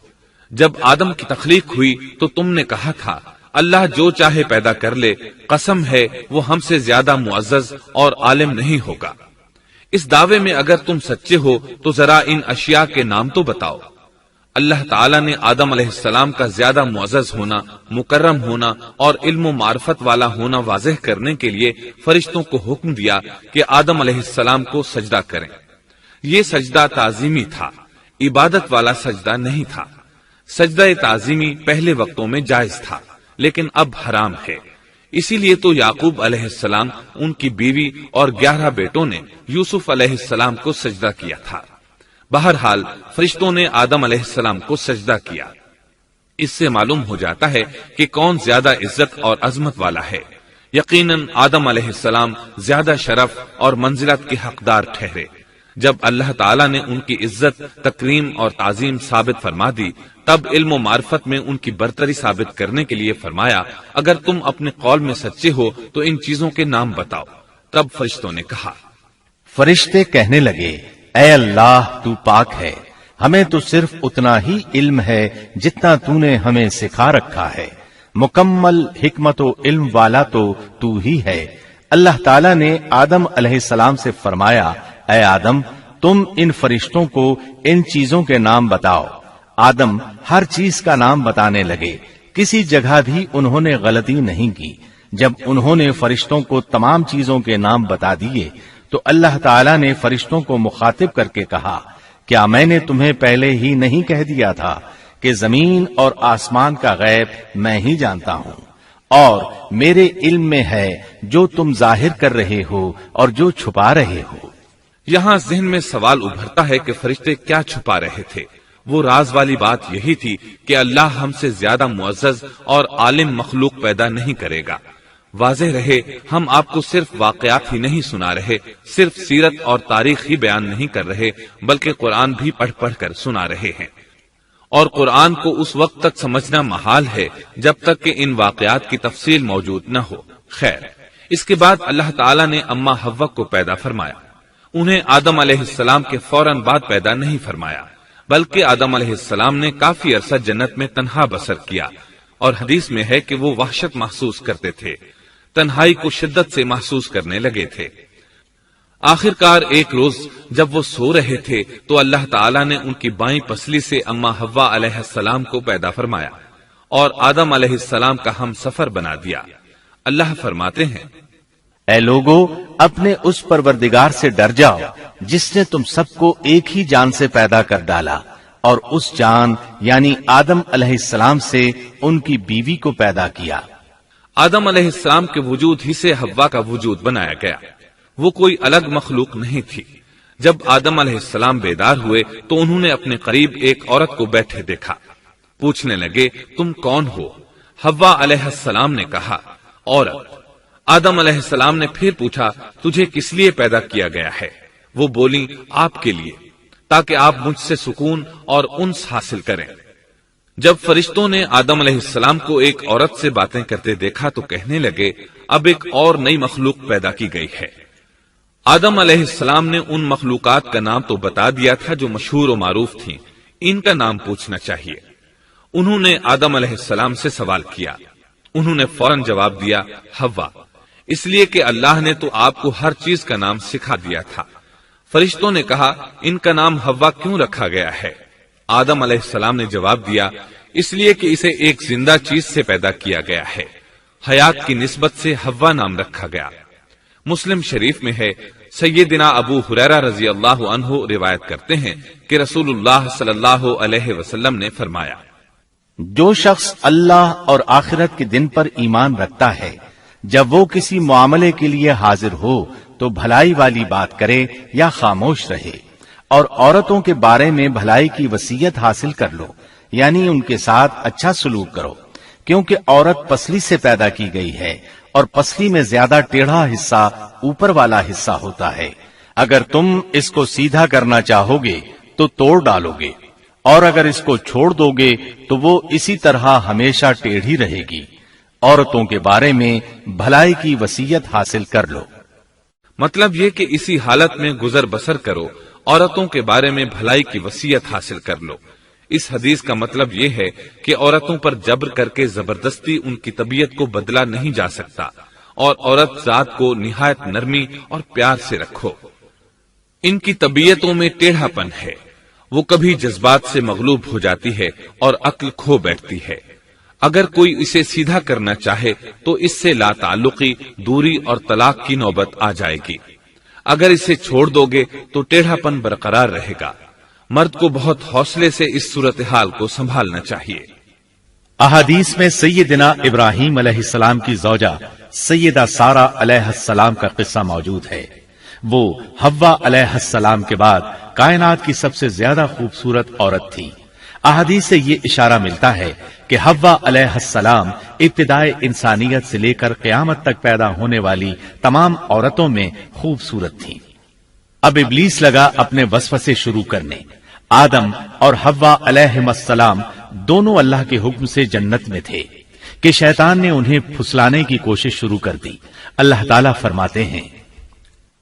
جب آدم کی تخلیق ہوئی تو تم نے کہا تھا اللہ جو چاہے پیدا کر لے، قسم ہے وہ ہم سے زیادہ معزز اور عالم نہیں ہوگا۔ اس دعوے میں اگر تم سچے ہو تو ذرا ان اشیاء کے نام تو بتاؤ۔ اللہ تعالیٰ نے آدم علیہ السلام کا زیادہ معزز ہونا، مکرم ہونا اور علم و معرفت والا ہونا واضح کرنے کے لیے فرشتوں کو حکم دیا کہ آدم علیہ السلام کو سجدہ کریں۔ یہ سجدہ تعظیمی تھا، عبادت والا سجدہ نہیں تھا۔ سجدہ تعظیمی پہلے وقتوں میں جائز تھا، لیکن اب حرام ہے۔ اسی لیے تو یعقوب علیہ السلام، ان کی بیوی اور 11 بیٹوں نے یوسف علیہ السلام کو سجدہ کیا تھا۔ بہرحال فرشتوں نے آدم علیہ السلام کو سجدہ کیا۔ اس سے معلوم ہو جاتا ہے کہ کون زیادہ عزت اور عظمت والا ہے۔ یقیناً آدم علیہ السلام زیادہ شرف اور منزلت کے حقدار ٹھہرے۔ جب اللہ تعالیٰ نے ان کی عزت، تکریم اور تعظیم ثابت فرما دی، تب علم و معرفت میں ان کی برتری ثابت کرنے کے لیے فرمایا، اگر تم اپنے قول میں سچے ہو تو ان چیزوں کے نام بتاؤ۔ تب فرشتوں نے کہا، فرشتے کہنے لگے، اے اللہ تو پاک ہے، ہمیں تو صرف اتنا ہی علم ہے جتنا تو نے ہمیں سکھا رکھا ہے، مکمل حکمت و علم والا تو ہی ہے۔ اللہ تعالیٰ نے آدم علیہ السلام سے فرمایا، اے آدم تم ان فرشتوں کو ان چیزوں کے نام بتاؤ۔ آدم ہر چیز کا نام بتانے لگے، کسی جگہ بھی انہوں نے غلطی نہیں کی۔ جب انہوں نے فرشتوں کو تمام چیزوں کے نام بتا دیے تو اللہ تعالیٰ نے فرشتوں کو مخاطب کر کے کہا، کیا میں نے تمہیں پہلے ہی نہیں کہہ دیا تھا کہ زمین اور آسمان کا غیب میں ہی جانتا ہوں، اور میرے علم میں ہے جو تم ظاہر کر رہے ہو اور جو چھپا رہے ہو۔ یہاں ذہن میں سوال ابھرتا ہے کہ فرشتے کیا چھپا رہے تھے؟ وہ راز والی بات یہی تھی کہ اللہ ہم سے زیادہ معزز اور عالم مخلوق پیدا نہیں کرے گا۔ واضح رہے، ہم آپ کو صرف واقعات ہی نہیں سنا رہے، صرف سیرت اور تاریخ ہی بیان نہیں کر رہے، بلکہ قرآن بھی پڑھ پڑھ کر سنا رہے ہیں۔ اور قرآن کو اس وقت تک سمجھنا محال ہے جب تک کہ ان واقعات کی تفصیل موجود نہ ہو۔ خیر، اس کے بعد اللہ تعالیٰ نے اما حوا کو پیدا فرمایا۔ انہیں آدم علیہ السلام کے فوراً بعد پیدا نہیں فرمایا، بلکہ آدم علیہ السلام نے کافی عرصہ جنت میں تنہا بسر کیا، اور حدیث میں ہے کہ وہ وحشت محسوس کرتے تھے، تنہائی کو شدت سے محسوس کرنے لگے تھے۔ آخر کار ایک روز جب وہ سو رہے تھے تو اللہ تعالیٰ نے ان کی بائیں پسلی سے اما حوا علیہ السلام کو پیدا فرمایا اور آدم علیہ السلام کا ہم سفر بنا دیا۔ اللہ فرماتے ہیں، اے لوگو اپنے اس پروردگار سے ڈر جاؤ جس نے تم سب کو ایک ہی جان سے پیدا کر ڈالا، اور اس جان یعنی آدم علیہ السلام سے ان کی بیوی کو پیدا کیا۔ آدم علیہ السلام کے وجود ہی سے حوا کا وجود بنایا گیا، وہ کوئی الگ مخلوق نہیں تھی۔ جب آدم علیہ السلام بیدار ہوئے تو انہوں نے اپنے قریب ایک عورت کو بیٹھے دیکھا۔ پوچھنے لگے، تم کون ہو؟ حوا علیہ السلام نے کہا، عورت۔ آدم علیہ السلام نے پھر پوچھا، تجھے کس لیے پیدا کیا گیا ہے؟ وہ بولی، آپ کے لیے، تاکہ آپ مجھ سے سکون اور انس حاصل کریں۔ جب فرشتوں نے آدم علیہ السلام کو ایک عورت سے باتیں کرتے دیکھا تو کہنے لگے، اب ایک اور نئی مخلوق پیدا کی گئی ہے۔ آدم علیہ السلام نے ان مخلوقات کا نام تو بتا دیا تھا جو مشہور و معروف تھیں، ان کا نام پوچھنا چاہیے۔ انہوں نے آدم علیہ السلام سے سوال کیا، انہوں نے فوراً جواب دیا، حوا، اس لیے کہ اللہ نے تو آپ کو ہر چیز کا نام سکھا دیا تھا۔ فرشتوں نے کہا، ان کا نام حوا کیوں رکھا گیا ہے؟ آدم علیہ السلام نے جواب دیا، اس لیے کہ اسے ایک زندہ چیز سے پیدا کیا گیا ہے، حیات کی نسبت سے حوا نام رکھا گیا۔ مسلم شریف میں ہے، سیدنا ابو ہریرہ رضی اللہ عنہ روایت کرتے ہیں کہ رسول اللہ صلی اللہ علیہ وسلم نے فرمایا، جو شخص اللہ اور آخرت کے دن پر ایمان رکھتا ہے، جب وہ کسی معاملے کے لیے حاضر ہو تو بھلائی والی بات کرے یا خاموش رہے، اور عورتوں کے بارے میں بھلائی کی وصیت حاصل کر لو، یعنی ان کے ساتھ اچھا سلوک کرو، کیونکہ عورت پسلی سے پیدا کی گئی ہے اور پسلی میں زیادہ ٹیڑھا حصہ اوپر والا حصہ ہوتا ہے۔ اگر تم اس کو سیدھا کرنا چاہو گے تو توڑ ڈالو گے، اور اگر اس کو چھوڑ دو گے تو وہ اسی طرح ہمیشہ ٹیڑھی رہے گی۔ عورتوں کے بارے میں بھلائی کی وصیت حاصل کر لو۔ مطلب یہ کہ اسی حالت میں گزر بسر کرو، عورتوں کے بارے میں بھلائی کی وصیت حاصل کر لو۔ اس حدیث کا مطلب یہ ہے کہ عورتوں پر جبر کر کے زبردستی ان کی طبیعت کو بدلا نہیں جا سکتا، اور عورت ذات کو نہایت نرمی اور پیار سے رکھو۔ ان کی طبیعتوں میں ٹیڑھا پن ہے، وہ کبھی جذبات سے مغلوب ہو جاتی ہے اور عقل کھو بیٹھتی ہے۔ اگر کوئی اسے سیدھا کرنا چاہے تو اس سے لا تعلقی، دوری اور طلاق کی نوبت آ جائے گی۔ اگر اسے چھوڑ دو گے تو ٹیڑھا پن برقرار رہے گا۔ مرد کو بہت حوصلے سے اس صورتحال کو سنبھالنا چاہیے۔ احادیث میں سیدنا ابراہیم علیہ السلام کی زوجہ سیدہ سارہ علیہ السلام کا قصہ موجود ہے۔ وہ حوا علیہ السلام کے بعد کائنات کی سب سے زیادہ خوبصورت عورت تھی۔ احادیث سے یہ اشارہ ملتا ہے کہ حوا علیہ السلام ابتدائے انسانیت سے لے کر قیامت تک پیدا ہونے والی تمام عورتوں میں خوبصورت تھیں۔ اب ابلیس لگا اپنے وسوسے شروع کرنے۔ آدم اور حوا علیہ السلام دونوں اللہ کے حکم سے جنت میں تھے کہ شیطان نے انہیں پھسلانے کی کوشش شروع کر دی۔ اللہ تعالیٰ فرماتے ہیں،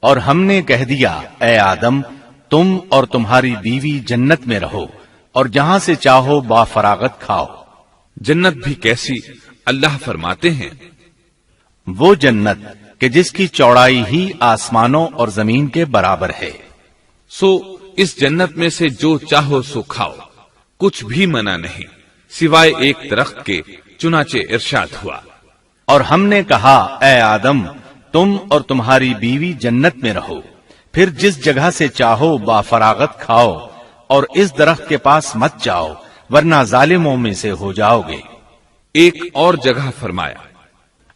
اور ہم نے کہہ دیا اے آدم تم اور تمہاری بیوی جنت میں رہو اور جہاں سے چاہو با فراغت کھاؤ۔ جنت بھی کیسی؟ اللہ فرماتے ہیں، وہ جنت کہ جس کی چوڑائی ہی آسمانوں اور زمین کے برابر ہے۔ سو اس جنت میں سے جو چاہو سو کھاؤ، کچھ بھی منع نہیں سوائے ایک درخت کے، چنانچہ ارشاد ہوا، اور ہم نے کہا اے آدم تم اور تمہاری بیوی جنت میں رہو، پھر جس جگہ سے چاہو با فراغت کھاؤ، اور اس درخت کے پاس مت جاؤ ورنہ ظالموں میں سے ہو جاؤ گے۔ ایک اور جگہ فرمایا،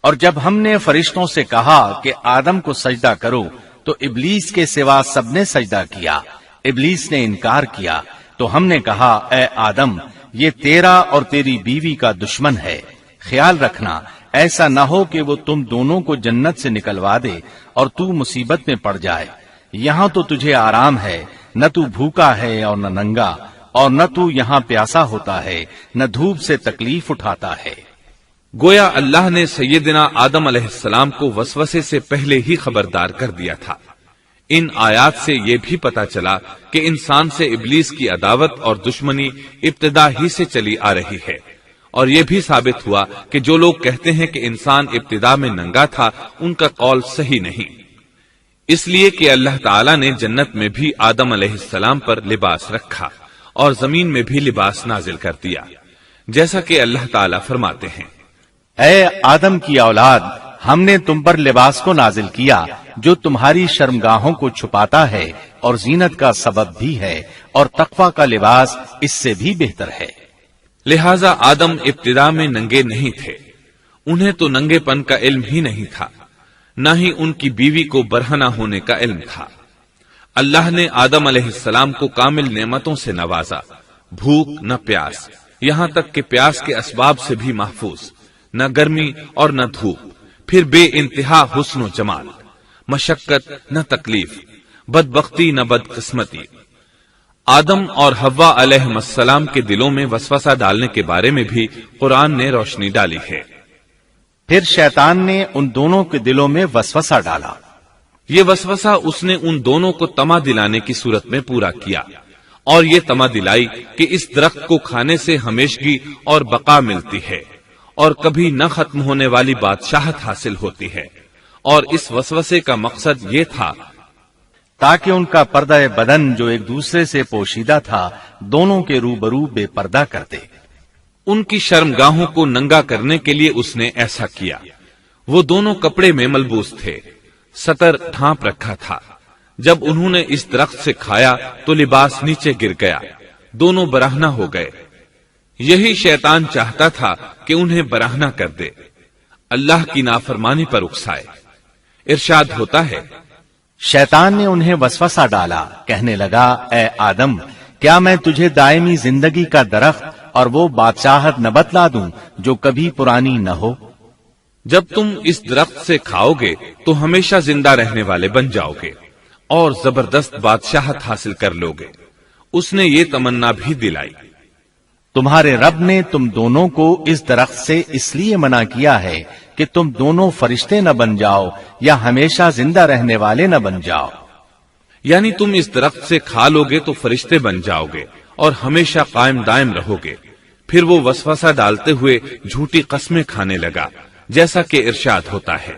اور جب ہم نے فرشتوں سے کہا کہ آدم کو سجدہ کرو تو ابلیس کے سوا سب نے سجدہ کیا۔ ابلیس نے انکار کیا تو ہم نے کہا اے آدم یہ تیرا اور تیری بیوی کا دشمن ہے، خیال رکھنا ایسا نہ ہو کہ وہ تم دونوں کو جنت سے نکلوا دے اور تو مصیبت میں پڑ جائے۔ یہاں تو تجھے آرام ہے، نہ تو بھوکا ہے اور نہ ننگا، اور نہ تو یہاں پیاسا ہوتا ہے، نہ دھوپ سے تکلیف اٹھاتا ہے۔ گویا اللہ نے سیدنا آدم علیہ السلام کو وسوسے سے پہلے ہی خبردار کر دیا تھا۔ ان آیات سے یہ بھی پتا چلا کہ انسان سے ابلیس کی عداوت اور دشمنی ابتدا ہی سے چلی آ رہی ہے، اور یہ بھی ثابت ہوا کہ جو لوگ کہتے ہیں کہ انسان ابتدا میں ننگا تھا ان کا قول صحیح نہیں، اس لیے کہ اللہ تعالیٰ نے جنت میں بھی آدم علیہ السلام پر لباس رکھا اور زمین میں بھی لباس نازل کر دیا، جیسا کہ اللہ تعالیٰ فرماتے ہیں، اے آدم کی اولاد ہم نے تم پر لباس کو نازل کیا جو تمہاری شرمگاہوں کو چھپاتا ہے اور زینت کا سبب بھی ہے، اور تقوی کا لباس اس سے بھی بہتر ہے۔ لہذا آدم ابتدا میں ننگے نہیں تھے، انہیں تو ننگے پن کا علم ہی نہیں تھا، نہ ہی ان کی بیوی کو برہنہ ہونے کا علم تھا۔ اللہ نے آدم علیہ السلام کو کامل نعمتوں سے نوازا، بھوک نہ پیاس، یہاں تک کہ پیاس کے اسباب سے بھی محفوظ، نہ گرمی اور نہ دھوپ، پھر بے انتہا حسن و جمال، مشقت نہ تکلیف، بدبختی نہ بدقسمتی۔ آدم اور حوا علیہ السلام کے دلوں میں وسوسہ ڈالنے کے بارے میں بھی قرآن نے روشنی ڈالی ہے۔ پھر شیطان نے ان دونوں کے دلوں میں وسوسہ ڈالا۔ یہ وسوسہ اس نے ان دونوں کو طمع دلانے کی صورت میں پورا کیا، اور یہ طمع دلائی کہ اس درخت کو کھانے سے ہمیشگی اور بقا ملتی ہے اور کبھی نہ ختم ہونے والی بادشاہت حاصل ہوتی ہے، اور اس وسوسے کا مقصد یہ تھا تاکہ ان کا پردہ بدن جو ایک دوسرے سے پوشیدہ تھا دونوں کے روبرو بے پردہ کر دے۔ ان کی شرمگاہوں کو ننگا کرنے کے لیے اس نے ایسا کیا۔ وہ دونوں کپڑے میں ملبوس تھے، ستر ڈھانپ رکھا تھا۔ جب انہوں نے اس درخت سے کھایا تو لباس نیچے گر گیا، دونوں برہنہ ہو گئے۔ یہی شیطان چاہتا تھا کہ انہیں برہنہ کر دے، اللہ کی نافرمانی پر اکسائے۔ ارشاد ہوتا ہے، شیطان نے انہیں وسوسہ ڈالا، کہنے لگا اے آدم کیا میں تجھے دائمی زندگی کا درخت اور وہ بادشاہت نہ بتلا دوں جو کبھی پرانی نہ ہو؟ جب تم اس درخت سے کھاؤ گے تو ہمیشہ زندہ رہنے والے بن جاؤ گے اور زبردست بادشاہت حاصل کر لو گے۔ اس نے یہ تمنا بھی دلائی۔ تمہارے رب نے تم دونوں کو اس درخت سے اس لیے منع کیا ہے کہ تم دونوں فرشتے نہ بن جاؤ یا ہمیشہ زندہ رہنے والے نہ بن جاؤ۔ یعنی تم اس درخت سے کھا لو گے تو فرشتے بن جاؤ گے اور ہمیشہ قائم دائم رہو گے۔ پھر وہ وسوسہ ڈالتے ہوئے جھوٹی قسمیں کھانے لگا، جیسا کہ ارشاد ہوتا ہے،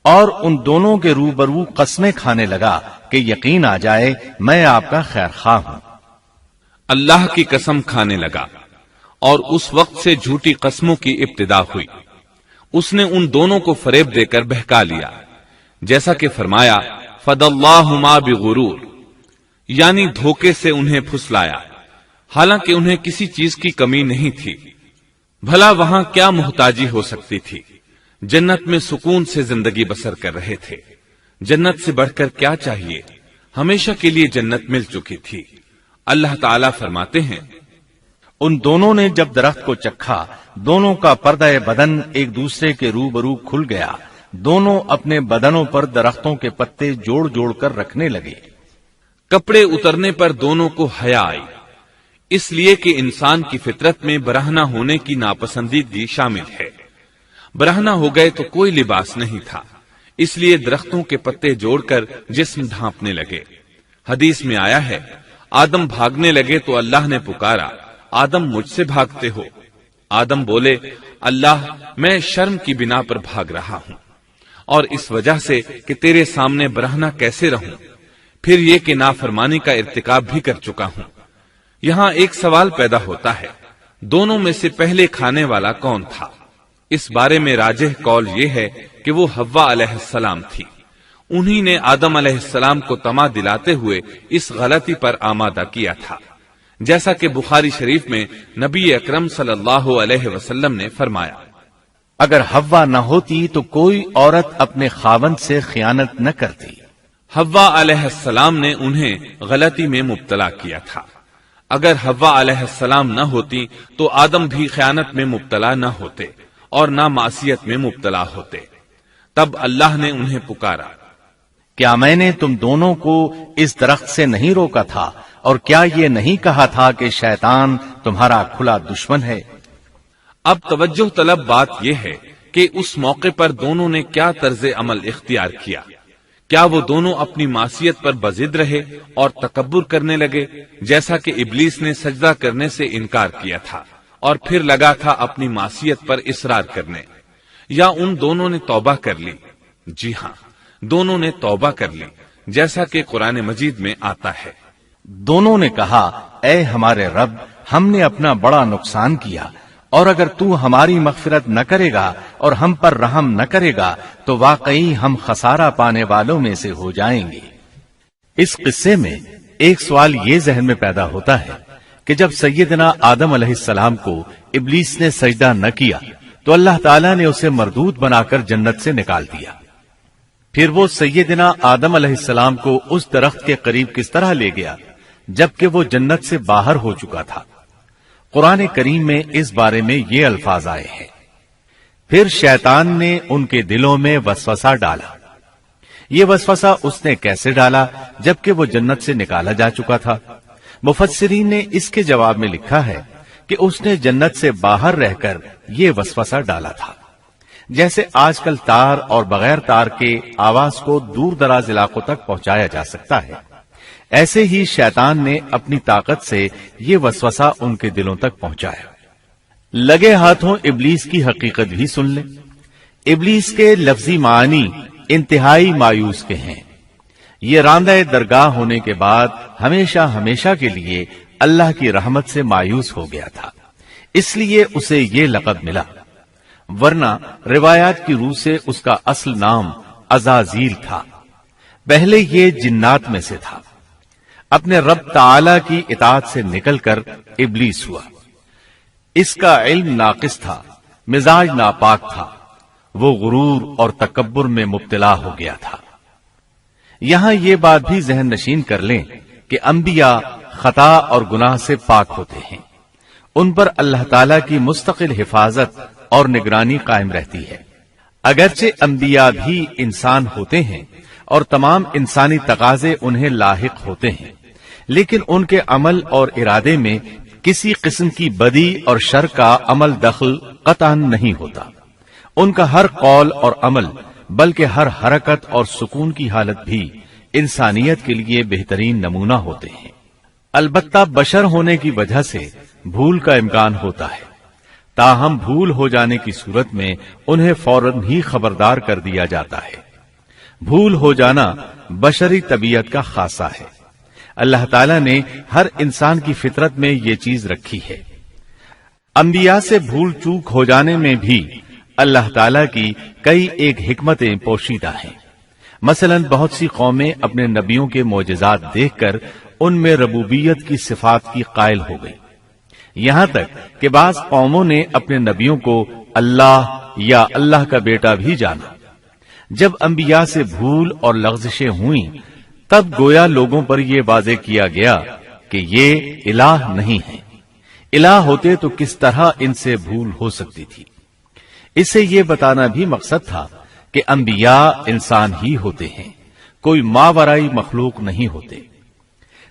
اور ان دونوں کے روبرو قسمیں کھانے لگا کہ یقین آ جائے میں آپ کا خیر خواہ ہوں۔ اللہ کی قسم کھانے لگا، اور اس وقت سے جھوٹی قسموں کی ابتدا ہوئی۔ اس نے ان دونوں کو فریب دے کر بہکا لیا، جیسا کہ فرمایا فَدَلَّاهُمَا بِغُرُورٍ، یعنی دھوکے سے انہیں پھسلایا، حالانکہ انہیں کسی چیز کی کمی نہیں تھی۔ بھلا وہاں کیا محتاجی ہو سکتی تھی؟ جنت میں سکون سے زندگی بسر کر رہے تھے۔ جنت سے بڑھ کر کیا چاہیے؟ ہمیشہ کے لیے جنت مل چکی تھی۔ اللہ تعالیٰ فرماتے ہیں، ان دونوں نے جب درخت کو چکھا، دونوں کا پردہ بدن ایک دوسرے کے روبرو کھل گیا، دونوں اپنے بدنوں پر درختوں کے پتے جوڑ جوڑ کر رکھنے لگے۔ کپڑے اترنے پر دونوں کو حیا آئی، اس لیے کہ انسان کی فطرت میں برہنہ ہونے کی ناپسندیدگی شامل ہے۔ برہنہ ہو گئے تو کوئی لباس نہیں تھا، اس لیے درختوں کے پتے جوڑ کر جسم ڈھانپنے لگے۔ حدیث میں آیا ہے، آدم بھاگنے لگے تو اللہ نے پکارا، آدم مجھ سے بھاگتے ہو؟ آدم بولے، اللہ میں شرم کی بنا پر بھاگ رہا ہوں، اور اس وجہ سے کہ تیرے سامنے برہنہ کیسے رہوں، پھر یہ کہ نافرمانی کا ارتکاب بھی کر چکا ہوں۔ یہاں ایک سوال پیدا ہوتا ہے، دونوں میں سے پہلے کھانے والا کون تھا؟ اس بارے میں راجح قول یہ ہے کہ وہ حوا علیہ السلام تھی۔ انہی نے آدم علیہ السلام کو طمع دلاتے ہوئے اس غلطی پر آمادہ کیا تھا، جیسا کہ بخاری شریف میں نبی اکرم صلی اللہ علیہ وسلم نے فرمایا، اگر حوا نہ ہوتی تو کوئی عورت اپنے خاوند سے خیانت نہ کرتی۔ حوا علیہ السلام نے انہیں غلطی میں مبتلا کیا تھا۔ اگر حوا علیہ السلام نہ ہوتی تو آدم بھی خیانت میں مبتلا نہ ہوتے اور نہ معصیت میں مبتلا ہوتے۔ تب اللہ نے انہیں پکارا، کیا میں نے تم دونوں کو اس درخت سے نہیں روکا تھا؟ اور کیا یہ نہیں کہا تھا کہ شیطان تمہارا کھلا دشمن ہے؟ اب توجہ طلب بات یہ ہے کہ اس موقع پر دونوں نے کیا طرز عمل اختیار کیا۔ کیا وہ دونوں اپنی معصیت پر بضد رہے اور تکبر کرنے لگے، جیسا کہ ابلیس نے سجدہ کرنے سے انکار کیا تھا اور پھر لگا تھا اپنی معصیت پر اصرار کرنے، یا ان دونوں نے توبہ کر لی؟ جی ہاں، دونوں نے توبہ کر لی، جیسا کہ قرآن مجید میں آتا ہے، دونوں نے کہا، اے ہمارے رب، ہم نے اپنا بڑا نقصان کیا، اور اگر تو ہماری مغفرت نہ کرے گا اور ہم پر رحم نہ کرے گا تو واقعی ہم خسارہ پانے والوں میں سے ہو جائیں گے۔ اس قصے میں ایک سوال یہ ذہن میں پیدا ہوتا ہے کہ جب سیدنا آدم علیہ السلام کو ابلیس نے سجدہ نہ کیا تو اللہ تعالیٰ نے اسے مردود بنا کر جنت سے نکال دیا، پھر وہ سیدنا آدم علیہ السلام کو اس درخت کے قریب کس طرح لے گیا جبکہ وہ جنت سے باہر ہو چکا تھا؟ قرآن کریم میں اس بارے میں یہ الفاظ آئے ہیں، پھر شیطان نے ان کے دلوں میں وسوسہ ڈالا۔ یہ وسوسہ اس نے کیسے ڈالا جبکہ وہ جنت سے نکالا جا چکا تھا؟ مفسرین نے اس کے جواب میں لکھا ہے کہ اس نے جنت سے باہر رہ کر یہ وسوسہ ڈالا تھا۔ جیسے آج کل تار اور بغیر تار کے آواز کو دور دراز علاقوں تک پہنچایا جا سکتا ہے، ایسے ہی شیطان نے اپنی طاقت سے یہ وسوسہ ان کے دلوں تک پہنچایا۔ لگے ہاتھوں ابلیس کی حقیقت بھی سن لیں۔ ابلیس کے لفظی معنی انتہائی مایوس کے ہیں۔ یہ راندہ درگاہ ہونے کے بعد ہمیشہ ہمیشہ کے لیے اللہ کی رحمت سے مایوس ہو گیا تھا، اس لیے اسے یہ لقب ملا، ورنہ روایات کی روح سے اس کا اصل نام عزازیل تھا۔ پہلے یہ جنات میں سے تھا، اپنے رب تعالی کی اطاعت سے نکل کر ابلیس ہوا۔ اس کا علم ناقص تھا، مزاج ناپاک تھا، وہ غرور اور تکبر میں مبتلا ہو گیا تھا۔ یہاں یہ بات بھی ذہن نشین کر لیں کہ انبیاء خطا اور گناہ سے پاک ہوتے ہیں، ان پر اللہ تعالی کی مستقل حفاظت اور نگرانی قائم رہتی ہے۔ اگرچہ انبیاء بھی انسان ہوتے ہیں اور تمام انسانی تقاضے انہیں لاحق ہوتے ہیں، لیکن ان کے عمل اور ارادے میں کسی قسم کی بدی اور شر کا عمل دخل قطعاً نہیں ہوتا۔ ان کا ہر قول اور عمل بلکہ ہر حرکت اور سکون کی حالت بھی انسانیت کے لیے بہترین نمونہ ہوتے ہیں۔ البتہ بشر ہونے کی وجہ سے بھول کا امکان ہوتا ہے، تاہم بھول ہو جانے کی صورت میں انہیں فوراً ہی خبردار کر دیا جاتا ہے۔ بھول ہو جانا بشری طبیعت کا خاصہ ہے۔ اللہ تعالیٰ نے ہر انسان کی فطرت میں یہ چیز رکھی ہے۔ انبیاء سے بھول چوک ہو جانے میں بھی اللہ تعالیٰ کی کئی ایک حکمتیں پوشیدہ ہیں۔ مثلا بہت سی قومیں اپنے نبیوں کے معجزات دیکھ کر ان میں ربوبیت کی صفات کی قائل ہو گئی، یہاں تک کہ بعض قوموں نے اپنے نبیوں کو اللہ یا اللہ کا بیٹا بھی جانا۔ جب انبیاء سے بھول اور لغزشیں ہوئیں تب گویا لوگوں پر یہ واضح کیا گیا کہ یہ الہ نہیں ہے۔ الہ ہوتے تو کس طرح ان سے بھول ہو سکتی تھی۔ اس سے یہ بتانا بھی مقصد تھا کہ انبیاء انسان ہی ہوتے ہیں، کوئی ماورائی مخلوق نہیں ہوتے۔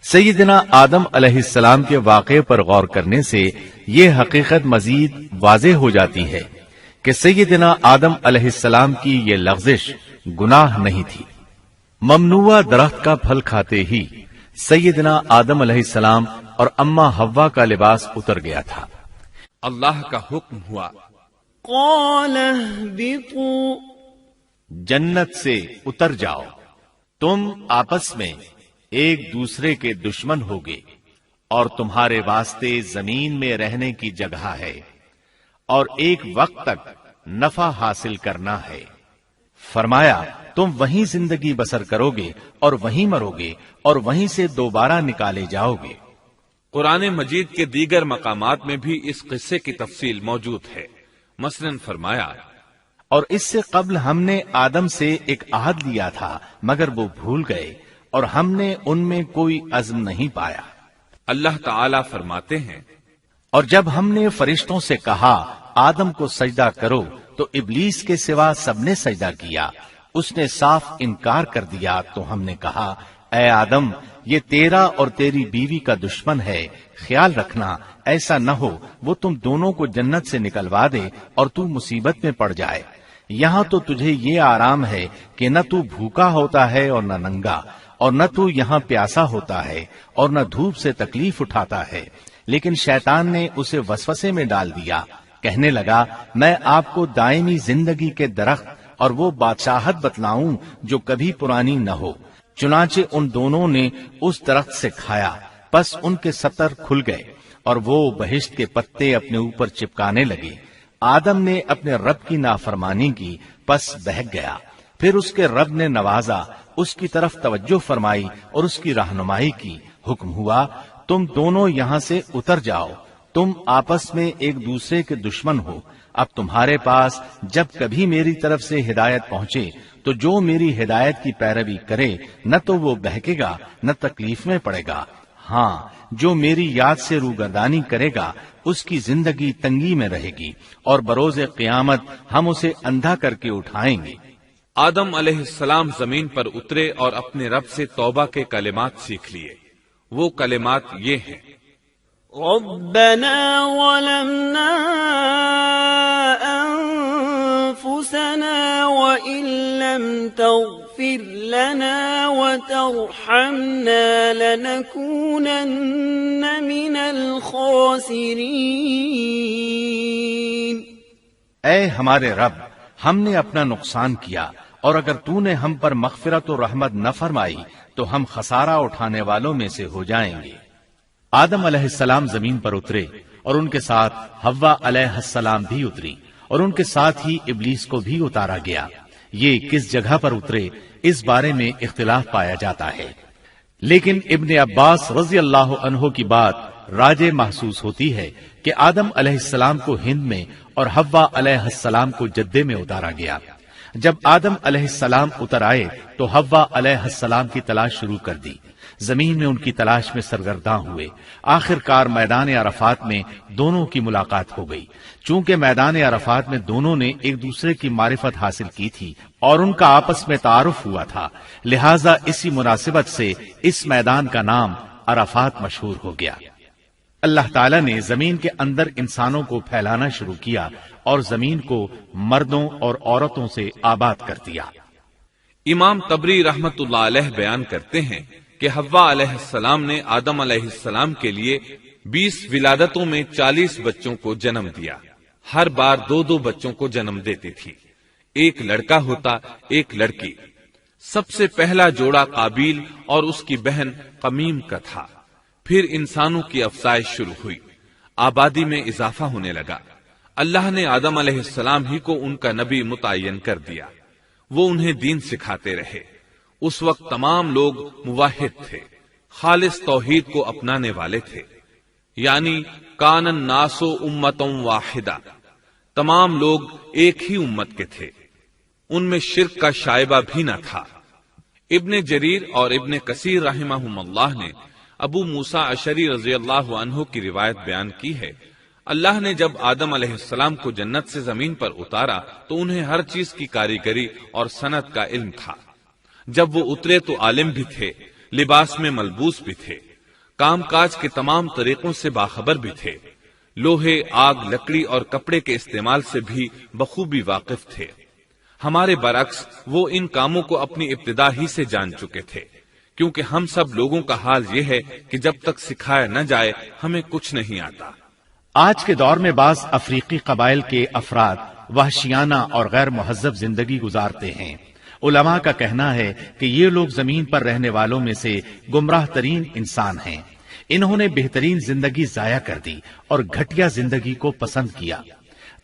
سیدنا آدم علیہ السلام کے واقعے پر غور کرنے سے یہ حقیقت مزید واضح ہو جاتی ہے کہ سیدنا آدم علیہ السلام کی یہ لغزش گناہ نہیں تھی۔ ممنوع درخت کا پھل کھاتے ہی سیدنا آدم علیہ السلام اور اماں حوا کا لباس اتر گیا تھا۔ اللہ کا حکم ہوا، قال اهبطوا، جنت سے اتر جاؤ، تم آپس میں ایک دوسرے کے دشمن ہوگے اور تمہارے واسطے زمین میں رہنے کی جگہ ہے اور ایک وقت تک نفع حاصل کرنا ہے۔ فرمایا تم وہیں زندگی بسر کرو گے اور وہیں مرو گے اور وہیں سے دوبارہ نکالے جاؤ گے۔ قرآن مجید کے دیگر مقامات میں بھی اس قصے کی تفصیل موجود ہے۔ مثلاً فرمایا، اور اس سے قبل ہم نے آدم سے ایک عہد لیا تھا مگر وہ بھول گئے اور ہم نے ان میں کوئی عزم نہیں پایا۔ اللہ تعالیٰ فرماتے ہیں، اور جب ہم نے فرشتوں سے کہا آدم کو سجدہ کرو تو ابلیس کے سوا سب نے سجدہ کیا، اس نے صاف انکار کر دیا۔ تو ہم نے کہا اے آدم، یہ تیرا اور تیری بیوی کا دشمن ہے، خیال رکھنا ایسا نہ ہو وہ تم دونوں کو جنت سے نکلوا دے اور تو مصیبت میں پڑ جائے۔ یہاں تو تجھے یہ آرام ہے کہ نہ تو بھوکا ہوتا ہے اور نہ ننگا، اور نہ تو یہاں پیاسا ہوتا ہے اور نہ دھوپ سے تکلیف اٹھاتا ہے۔ لیکن شیطان نے اسے وسوسے میں ڈال دیا، کہنے لگا میں آپ کو دائمی زندگی کے درخت اور وہ بادشاہت بتلاؤں جو کبھی پرانی نہ ہو۔ چنانچہ ان دونوں نے اس درخت سے کھایا، پس ان کے ستر کھل گئے اور وہ بہشت کے پتے اپنے اوپر چپکانے لگے۔ آدم نے اپنے رب کی نافرمانی کی، پس بہک گیا۔ پھر اس کے رب نے نوازا، اس کی طرف توجہ فرمائی اور اس کی رہنمائی کی۔ حکم ہوا تم دونوں یہاں سے اتر جاؤ، تم آپس میں ایک دوسرے کے دشمن ہو۔ اب تمہارے پاس جب کبھی میری طرف سے ہدایت پہنچے تو جو میری ہدایت کی پیروی کرے نہ تو وہ بہکے گا نہ تکلیف میں پڑے گا، ہاں جو میری یاد سے روگردانی کرے گا اس کی زندگی تنگی میں رہے گی اور بروز قیامت ہم اسے اندھا کر کے اٹھائیں گے۔ آدم علیہ السلام زمین پر اترے اور اپنے رب سے توبہ کے کلمات سیکھ لیے۔ وہ کلمات یہ ہیں، ربنا ظلمنا أنفسنا وإن لم تغفر لنا وترحمنا لنكونن من الخاسرين۔ اے ہمارے رب، ہم نے اپنا نقصان کیا اور اگر تو نے ہم پر مغفرت و رحمت نہ فرمائی تو ہم خسارہ اٹھانے والوں میں سے ہو جائیں گے۔ آدم علیہ السلام زمین پر اترے اور ان کے ساتھ حوا علیہ السلام بھی اتری اور ان کے ساتھ ہی ابلیس کو بھی اتارا گیا۔ یہ کس جگہ پر اترے اس بارے میں اختلاف پایا جاتا ہے، لیکن ابن عباس رضی اللہ عنہ کی بات راجح محسوس ہوتی ہے کہ آدم علیہ السلام کو ہند میں اور حوا علیہ السلام کو جدے میں اتارا گیا۔ جب آدم علیہ السلام اتر آئے تو حوا علیہ السلام کی تلاش شروع کر دی، زمین میں ان کی تلاش میں سرگرداں ہوئے۔ آخر کار میدان عرفات میں دونوں کی ملاقات ہو گئی۔ چونکہ میدان عرفات میں دونوں نے ایک دوسرے کی معرفت حاصل کی تھی اور ان کا آپس میں تعارف ہوا تھا، لہٰذا اسی مناسبت سے اس میدان کا نام عرفات مشہور ہو گیا۔ اللہ تعالیٰ نے زمین کے اندر انسانوں کو پھیلانا شروع کیا اور زمین کو مردوں اور عورتوں سے آباد کر دیا۔ امام طبری رحمت اللہ علیہ بیان کرتے ہیں کہ حوا علیہ السلام نے آدم علیہ السلام کے لیے 20 ولادتوں میں 40 بچوں کو جنم دیا. ہر بار 2 بچوں کو جنم دیتی تھی. ایک لڑکا ہوتا، ایک لڑکی. سب سے پہلا جوڑا قابیل اور اس کی بہن قمیم کا تھا. پھر انسانوں کی افزائش شروع ہوئی، آبادی میں اضافہ ہونے لگا. اللہ نے آدم علیہ السلام ہی کو ان کا نبی متعین کر دیا. وہ انہیں دین سکھاتے رہے. اس وقت تمام لوگ موحد تھے، خالص توحید کو اپنانے والے تھے. یعنی کان الناس امۃ واحدہ، تمام لوگ ایک ہی امت کے تھے. ان میں شرک کا شائبہ بھی نہ تھا. ابن جریر اور ابن کثیر رحمہم اللہ نے ابو موسیٰ اشعری رضی اللہ عنہ کی روایت بیان کی ہے. اللہ نے جب آدم علیہ السلام کو جنت سے زمین پر اتارا تو انہیں ہر چیز کی کاریگری اور صنعت کا علم تھا. جب وہ اترے تو عالم بھی تھے، لباس میں ملبوس بھی تھے، کام کاج کے تمام طریقوں سے باخبر بھی تھے، لوہے، آگ، لکڑی اور کپڑے کے استعمال سے بھی بخوبی واقف تھے. ہمارے برعکس وہ ان کاموں کو اپنی ابتدا ہی سے جان چکے تھے، کیونکہ ہم سب لوگوں کا حال یہ ہے کہ جب تک سکھایا نہ جائے ہمیں کچھ نہیں آتا. آج کے دور میں بعض افریقی قبائل کے افراد وحشیانہ اور غیر مہذب زندگی گزارتے ہیں. علماء کا کہنا ہے کہ یہ لوگ زمین پر رہنے والوں میں سے گمراہ ترین انسان ہیں. انہوں نے بہترین زندگی ضائع کر دی اور گھٹیا زندگی کو پسند کیا.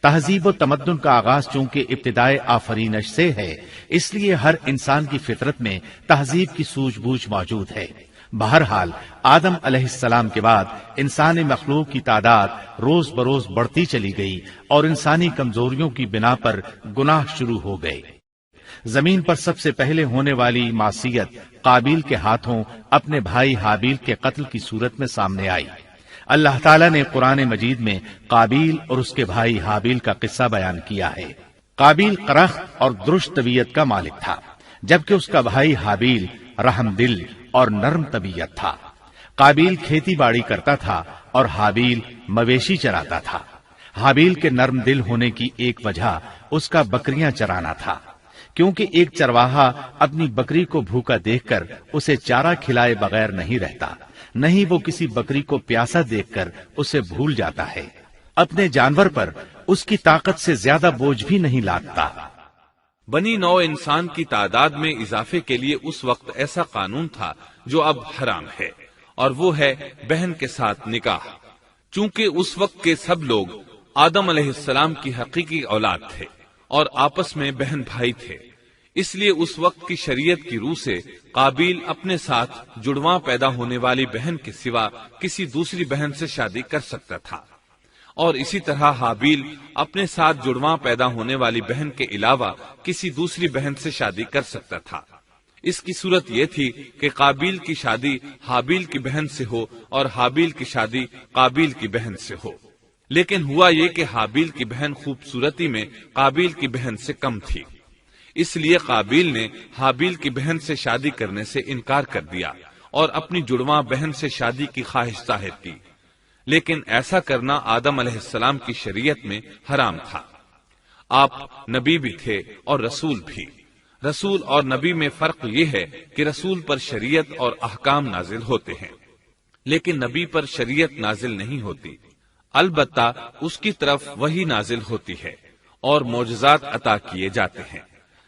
تہذیب و تمدن کا آغاز چونکہ ابتدائے آفرینش سے ہے، اس لیے ہر انسان کی فطرت میں تہذیب کی سوجھ بوجھ موجود ہے. بہرحال آدم علیہ السلام کے بعد انسانی مخلوق کی تعداد روز بروز بڑھتی چلی گئی اور انسانی کمزوریوں کی بنا پر گناہ شروع ہو گئے. زمین پر سب سے پہلے ہونے والی معصیت قابیل کے ہاتھوں اپنے بھائی حابیل کے قتل کی صورت میں سامنے آئی. اللہ تعالیٰ نے قرآن مجید میں قابیل اور اس کے بھائی حابیل کا قصہ بیان کیا ہے. قابیل قرخت اور درشت طبیعت کا مالک تھا، جبکہ اس کا بھائی حابیل رحم دل اور نرم طبیعت تھا. قابیل کھیتی باڑی کرتا تھا اور حابیل مویشی چراتا تھا. حابیل کے نرم دل ہونے کی ایک وجہ اس کا بکریاں چرانا تھا، کیونکہ ایک چرواہا اپنی بکری کو بھوکا دیکھ کر اسے چارہ کھلائے بغیر نہیں رہتا، نہیں وہ کسی بکری کو پیاسا دیکھ کر اسے بھول جاتا ہے. اپنے جانور پر اس کی طاقت سے زیادہ بوجھ بھی نہیں لادتا. بنی نوع انسان کی تعداد میں اضافے کے لیے اس وقت ایسا قانون تھا جو اب حرام ہے، اور وہ ہے بہن کے ساتھ نکاح. چونکہ اس وقت کے سب لوگ آدم علیہ السلام کی حقیقی اولاد تھے اور آپس میں بہن بھائی تھے، اس لیے اس وقت کی شریعت کی روح سے قابیل اپنے ساتھ جڑواں پیدا ہونے والی بہن کے سوا کسی دوسری بہن سے شادی کر سکتا تھا، اور اسی طرح حابیل اپنے ساتھ جڑواں پیدا ہونے والی بہن کے علاوہ کسی دوسری بہن سے شادی کر سکتا تھا. اس کی صورت یہ تھی کہ قابیل کی شادی حابیل کی بہن سے ہو اور حابیل کی شادی قابیل کی بہن سے ہو. لیکن ہوا یہ کہ حابیل کی بہن خوبصورتی میں قابیل کی بہن سے کم تھی، اس لیے قابیل نے حابیل کی بہن سے شادی کرنے سے انکار کر دیا اور اپنی جڑواں بہن سے شادی کی خواہش ظاہر کی. لیکن ایسا کرنا آدم علیہ السلام کی شریعت میں حرام تھا. آپ نبی بھی تھے اور رسول بھی. رسول اور نبی میں فرق یہ ہے کہ رسول پر شریعت اور احکام نازل ہوتے ہیں، لیکن نبی پر شریعت نازل نہیں ہوتی. البتہ اس کی طرف وحی نازل ہوتی ہے اور معجزات عطا کیے جاتے ہیں،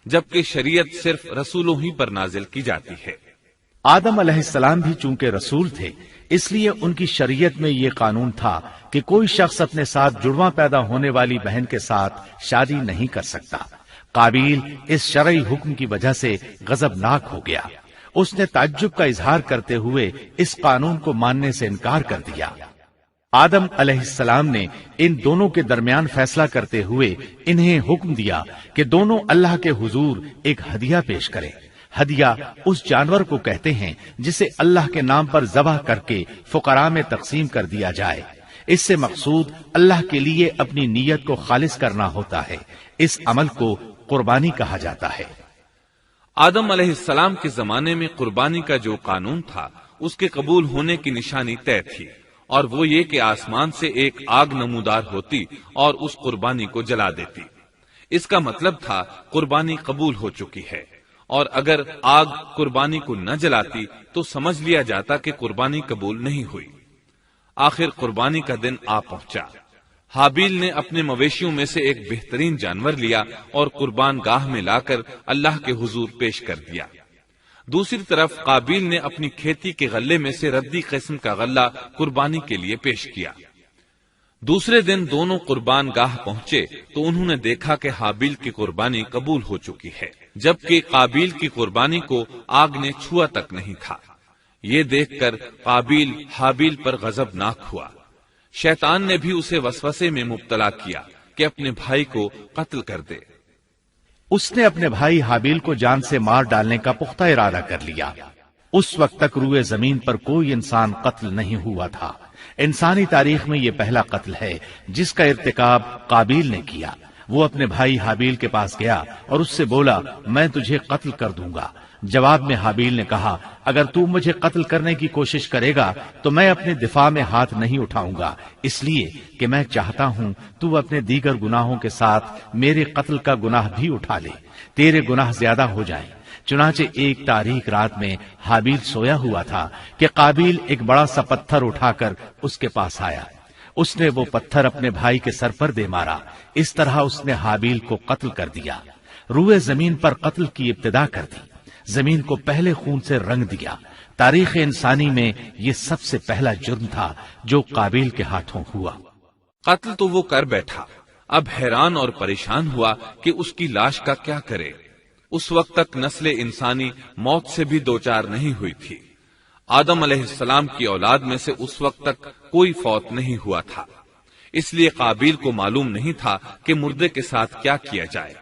جبکہ شریعت صرف رسولوں ہی پر نازل کی جاتی ہے. آدم علیہ السلام بھی چونکہ رسول تھے، اس لیے ان کی شریعت میں یہ قانون تھا کہ کوئی شخص اپنے ساتھ جڑواں پیدا ہونے والی بہن کے ساتھ شادی نہیں کر سکتا. قابیل اس شرعی حکم کی وجہ سے غضبناک ہو گیا. اس نے تعجب کا اظہار کرتے ہوئے اس قانون کو ماننے سے انکار کر دیا. آدم علیہ السلام نے ان دونوں کے درمیان فیصلہ کرتے ہوئے انہیں حکم دیا کہ دونوں اللہ کے حضور ایک ہدیہ پیش کریں. ہدیہ اس جانور کو کہتے ہیں جسے اللہ کے نام پر ذبح کر کے فقراء میں تقسیم کر دیا جائے. اس سے مقصود اللہ کے لیے اپنی نیت کو خالص کرنا ہوتا ہے. اس عمل کو قربانی کہا جاتا ہے. آدم علیہ السلام کے زمانے میں قربانی کا جو قانون تھا اس کے قبول ہونے کی نشانی طے تھی، اور وہ یہ کہ آسمان سے ایک آگ نمودار ہوتی اور اس قربانی کو جلا دیتی. اس کا مطلب تھا قربانی قبول ہو چکی ہے اور اگر آگ قربانی کو نہ جلاتی تو سمجھ لیا جاتا کہ قربانی قبول نہیں ہوئی۔ آخر قربانی کا دن آ پہنچا۔ حابیل نے اپنے مویشیوں میں سے ایک بہترین جانور لیا اور قربان گاہ میں لا کر اللہ کے حضور پیش کر دیا۔ دوسری طرف قابیل نے اپنی کھیتی کے غلے میں سے ردی قسم کا غلہ قربانی کے لیے پیش کیا۔ دوسرے دن دونوں قربان گاہ پہنچے تو انہوں نے دیکھا کہ حابیل کی قربانی قبول ہو چکی ہے، جبکہ قابیل کی قربانی کو آگ نے چھوا تک نہیں تھا۔ یہ دیکھ کر قابیل حابیل پر غضبناک ہوا۔ شیطان نے بھی اسے وسوسے میں مبتلا کیا کہ اپنے بھائی کو قتل کر دے۔ اس نے اپنے بھائی حابیل کو جان سے مار ڈالنے کا پختہ ارادہ کر لیا۔ اس وقت تک روئے زمین پر کوئی انسان قتل نہیں ہوا تھا۔ انسانی تاریخ میں یہ پہلا قتل ہے جس کا ارتکاب قابیل نے کیا۔ وہ اپنے بھائی حابیل کے پاس گیا اور اس سے بولا، میں تجھے قتل کر دوں گا۔ جواب میں حابیل نے کہا، اگر تو مجھے قتل کرنے کی کوشش کرے گا تو میں اپنے دفاع میں ہاتھ نہیں اٹھاؤں گا، اس لیے کہ میں چاہتا ہوں تو اپنے دیگر گناہوں کے ساتھ میرے قتل کا گناہ بھی اٹھا لے، تیرے گناہ زیادہ ہو جائیں۔ چنانچہ ایک تاریک رات میں حابیل سویا ہوا تھا کہ قابیل ایک بڑا سا پتھر اٹھا کر اس کے پاس آیا۔ اس نے وہ پتھر اپنے بھائی کے سر پر دے مارا۔ اس طرح اس نے حابیل کو قتل کر دیا، روئے زمین پر قتل کی ابتدا کر دی، زمین کو پہلے خون سے رنگ دیا۔ تاریخ انسانی میں یہ سب سے پہلا جرم تھا جو قابیل کے ہاتھوں ہوا۔ قتل تو وہ کر بیٹھا، اب حیران اور پریشان ہوا کہ اس کی لاش کا کیا کرے۔ اس وقت تک نسل انسانی موت سے بھی دوچار نہیں ہوئی تھی۔ آدم علیہ السلام کی اولاد میں سے اس وقت تک کوئی فوت نہیں ہوا تھا، اس لیے قابیل کو معلوم نہیں تھا کہ مردے کے ساتھ کیا کیا جائے۔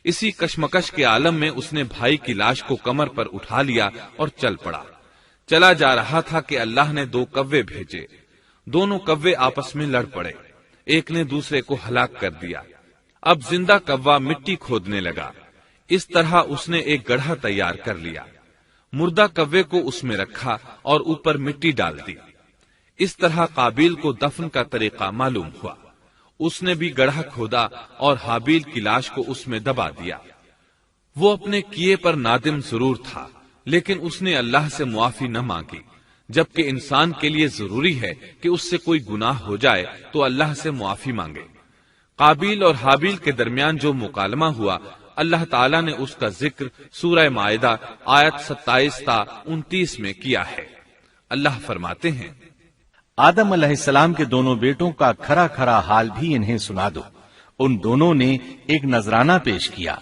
اسی کشمکش کے عالم میں اس نے بھائی کی لاش کو کمر پر اٹھا لیا اور چل پڑا۔ چلا جا رہا تھا کہ اللہ نے 2 کوے بھیجے۔ دونوں کوے آپس میں لڑ پڑے، ایک نے دوسرے کو ہلاک کر دیا۔ اب زندہ کوا مٹی کھودنے لگا۔ اس طرح اس نے ایک گڑھا تیار کر لیا، مردہ کوے کو اس میں رکھا اور اوپر مٹی ڈال دی۔ اس طرح قابیل کو دفن کا طریقہ معلوم ہوا۔ اس نے بھی گڑھا کھودا اور حابیل کی لاش کو اس میں دبا دیا۔ وہ اپنے کیے پر نادم ضرور تھا، لیکن اس نے اللہ سے معافی نہ مانگی، جبکہ انسان کے لیے ضروری ہے کہ اس سے کوئی گناہ ہو جائے تو اللہ سے معافی مانگے۔ قابیل اور حابیل کے درمیان جو مکالمہ ہوا، اللہ تعالیٰ نے اس کا ذکر سورہ مائدہ آیت 27 تا 29 میں کیا ہے۔ اللہ فرماتے ہیں، آدم علیہ السلام کے دونوں بیٹوں کا کھرا کھرا حال بھی انہیں سنا دو۔ ان دونوں نے ایک نذرانہ پیش کیا،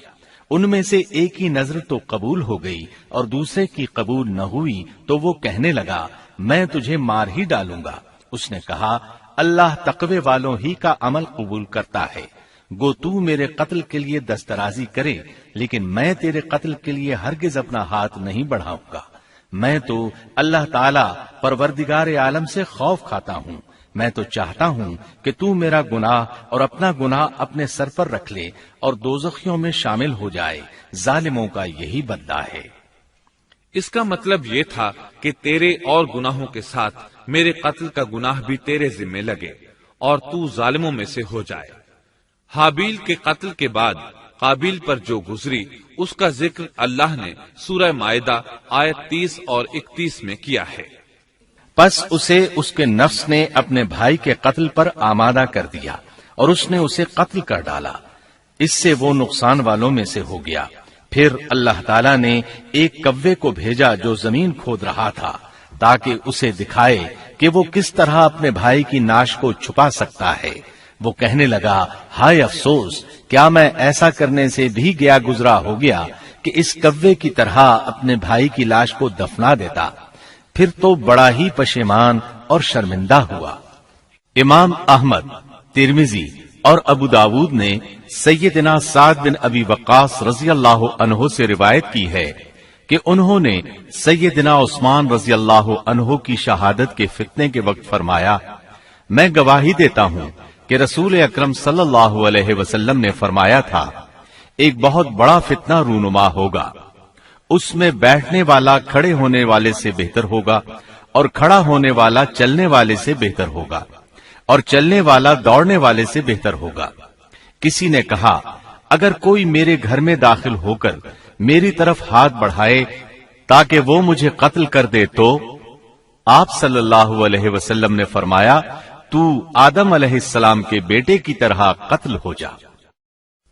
ان میں سے ایک کی نذر تو قبول ہو گئی اور دوسرے کی قبول نہ ہوئی تو وہ کہنے لگا، میں تجھے مار ہی ڈالوں گا۔ اس نے کہا، اللہ تقوی والوں ہی کا عمل قبول کرتا ہے، گو تو میرے قتل کے لیے دسترازی کرے، لیکن میں تیرے قتل کے لیے ہرگز اپنا ہاتھ نہیں بڑھاؤں گا۔ میں تو اللہ تعالی پروردگار عالم سے خوف کھاتا ہوں، میں تو چاہتا ہوں کہ تو میرا گناہ اور اپنا گناہ اپنے سر پر رکھ لے اور دوزخیوں میں شامل ہو جائے۔ ظالموں کا یہی بدلہ ہے۔ اس کا مطلب یہ تھا کہ تیرے اور گناہوں کے ساتھ میرے قتل کا گناہ بھی تیرے ذمہ لگے اور تو ظالموں میں سے ہو جائے۔ حابیل کے قتل کے بعد قابیل پر جو گزری اس کا ذکر اللہ نے سورہ مائدہ آیت 30 اور 31 میں کیا ہے۔ پس اسے اس کے نفس نے اپنے بھائی کے قتل پر آمادہ کر دیا اور اس نے اسے قتل کر ڈالا، اس سے وہ نقصان والوں میں سے ہو گیا۔ پھر اللہ تعالیٰ نے ایک کوے کو بھیجا جو زمین کھود رہا تھا تاکہ اسے دکھائے کہ وہ کس طرح اپنے بھائی کی ناش کو چھپا سکتا ہے۔ وہ کہنے لگا، ہائے افسوس، کیا میں ایسا کرنے سے بھی گیا گزرا ہو گیا کہ اس کوے کی طرح اپنے بھائی کی لاش کو دفنا دیتا۔ پھر تو بڑا ہی پشیمان اور شرمندہ ہوا۔ امام احمد، ترمذی اور ابو داود نے سیدنا سعد بن ابی وقاص رضی اللہ عنہ سے روایت کی ہے کہ انہوں نے سیدنا عثمان رضی اللہ عنہ کی شہادت کے فتنے کے وقت فرمایا، میں گواہی دیتا ہوں کہ رسول اکرم صلی اللہ علیہ وسلم نے فرمایا تھا، ایک بہت بڑا فتنہ رونما ہوگا، اس میں بیٹھنے والا کھڑے ہونے والے سے بہتر ہوگا اور کھڑا ہونے والا چلنے والے سے بہتر ہوگا اور چلنے والا دوڑنے والے سے بہتر ہوگا۔ کسی نے کہا، اگر کوئی میرے گھر میں داخل ہو کر میری طرف ہاتھ بڑھائے تاکہ وہ مجھے قتل کر دے تو آپ صلی اللہ علیہ وسلم نے فرمایا تو آدم علیہ السلام کے بیٹے کی طرح قتل ہو جا،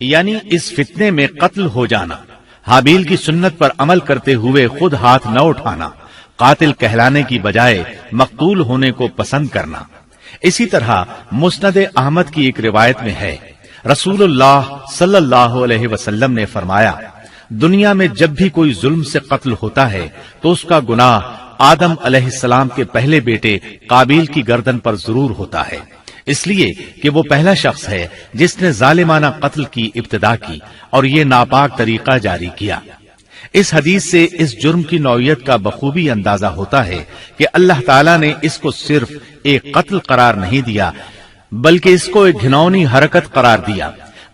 یعنی اس فتنے میں قتل ہو جانا، حابیل کی سنت پر عمل کرتے ہوئے خود ہاتھ نہ اٹھانا، قاتل کہلانے کی بجائے مقتول ہونے کو پسند کرنا۔ اسی طرح مسند احمد کی ایک روایت میں ہے، رسول اللہ صلی اللہ علیہ وسلم نے فرمایا، دنیا میں جب بھی کوئی ظلم سے قتل ہوتا ہے تو اس کا گناہ آدم علیہ السلام کے پہلے بیٹے قابیل کی گردن پر ضرور ہوتا ہے، اس لیے کہ وہ پہلا شخص ہے جس نے ظالمانہ قتل کی ابتدا کی اور یہ ناپاک طریقہ جاری کیا۔ اس حدیث سے اس جرم کی نوعیت کا بخوبی اندازہ ہوتا ہے کہ اللہ تعالیٰ نے اس کو صرف ایک قتل قرار نہیں دیا بلکہ اس کو ایک گھناؤنی حرکت قرار دیا۔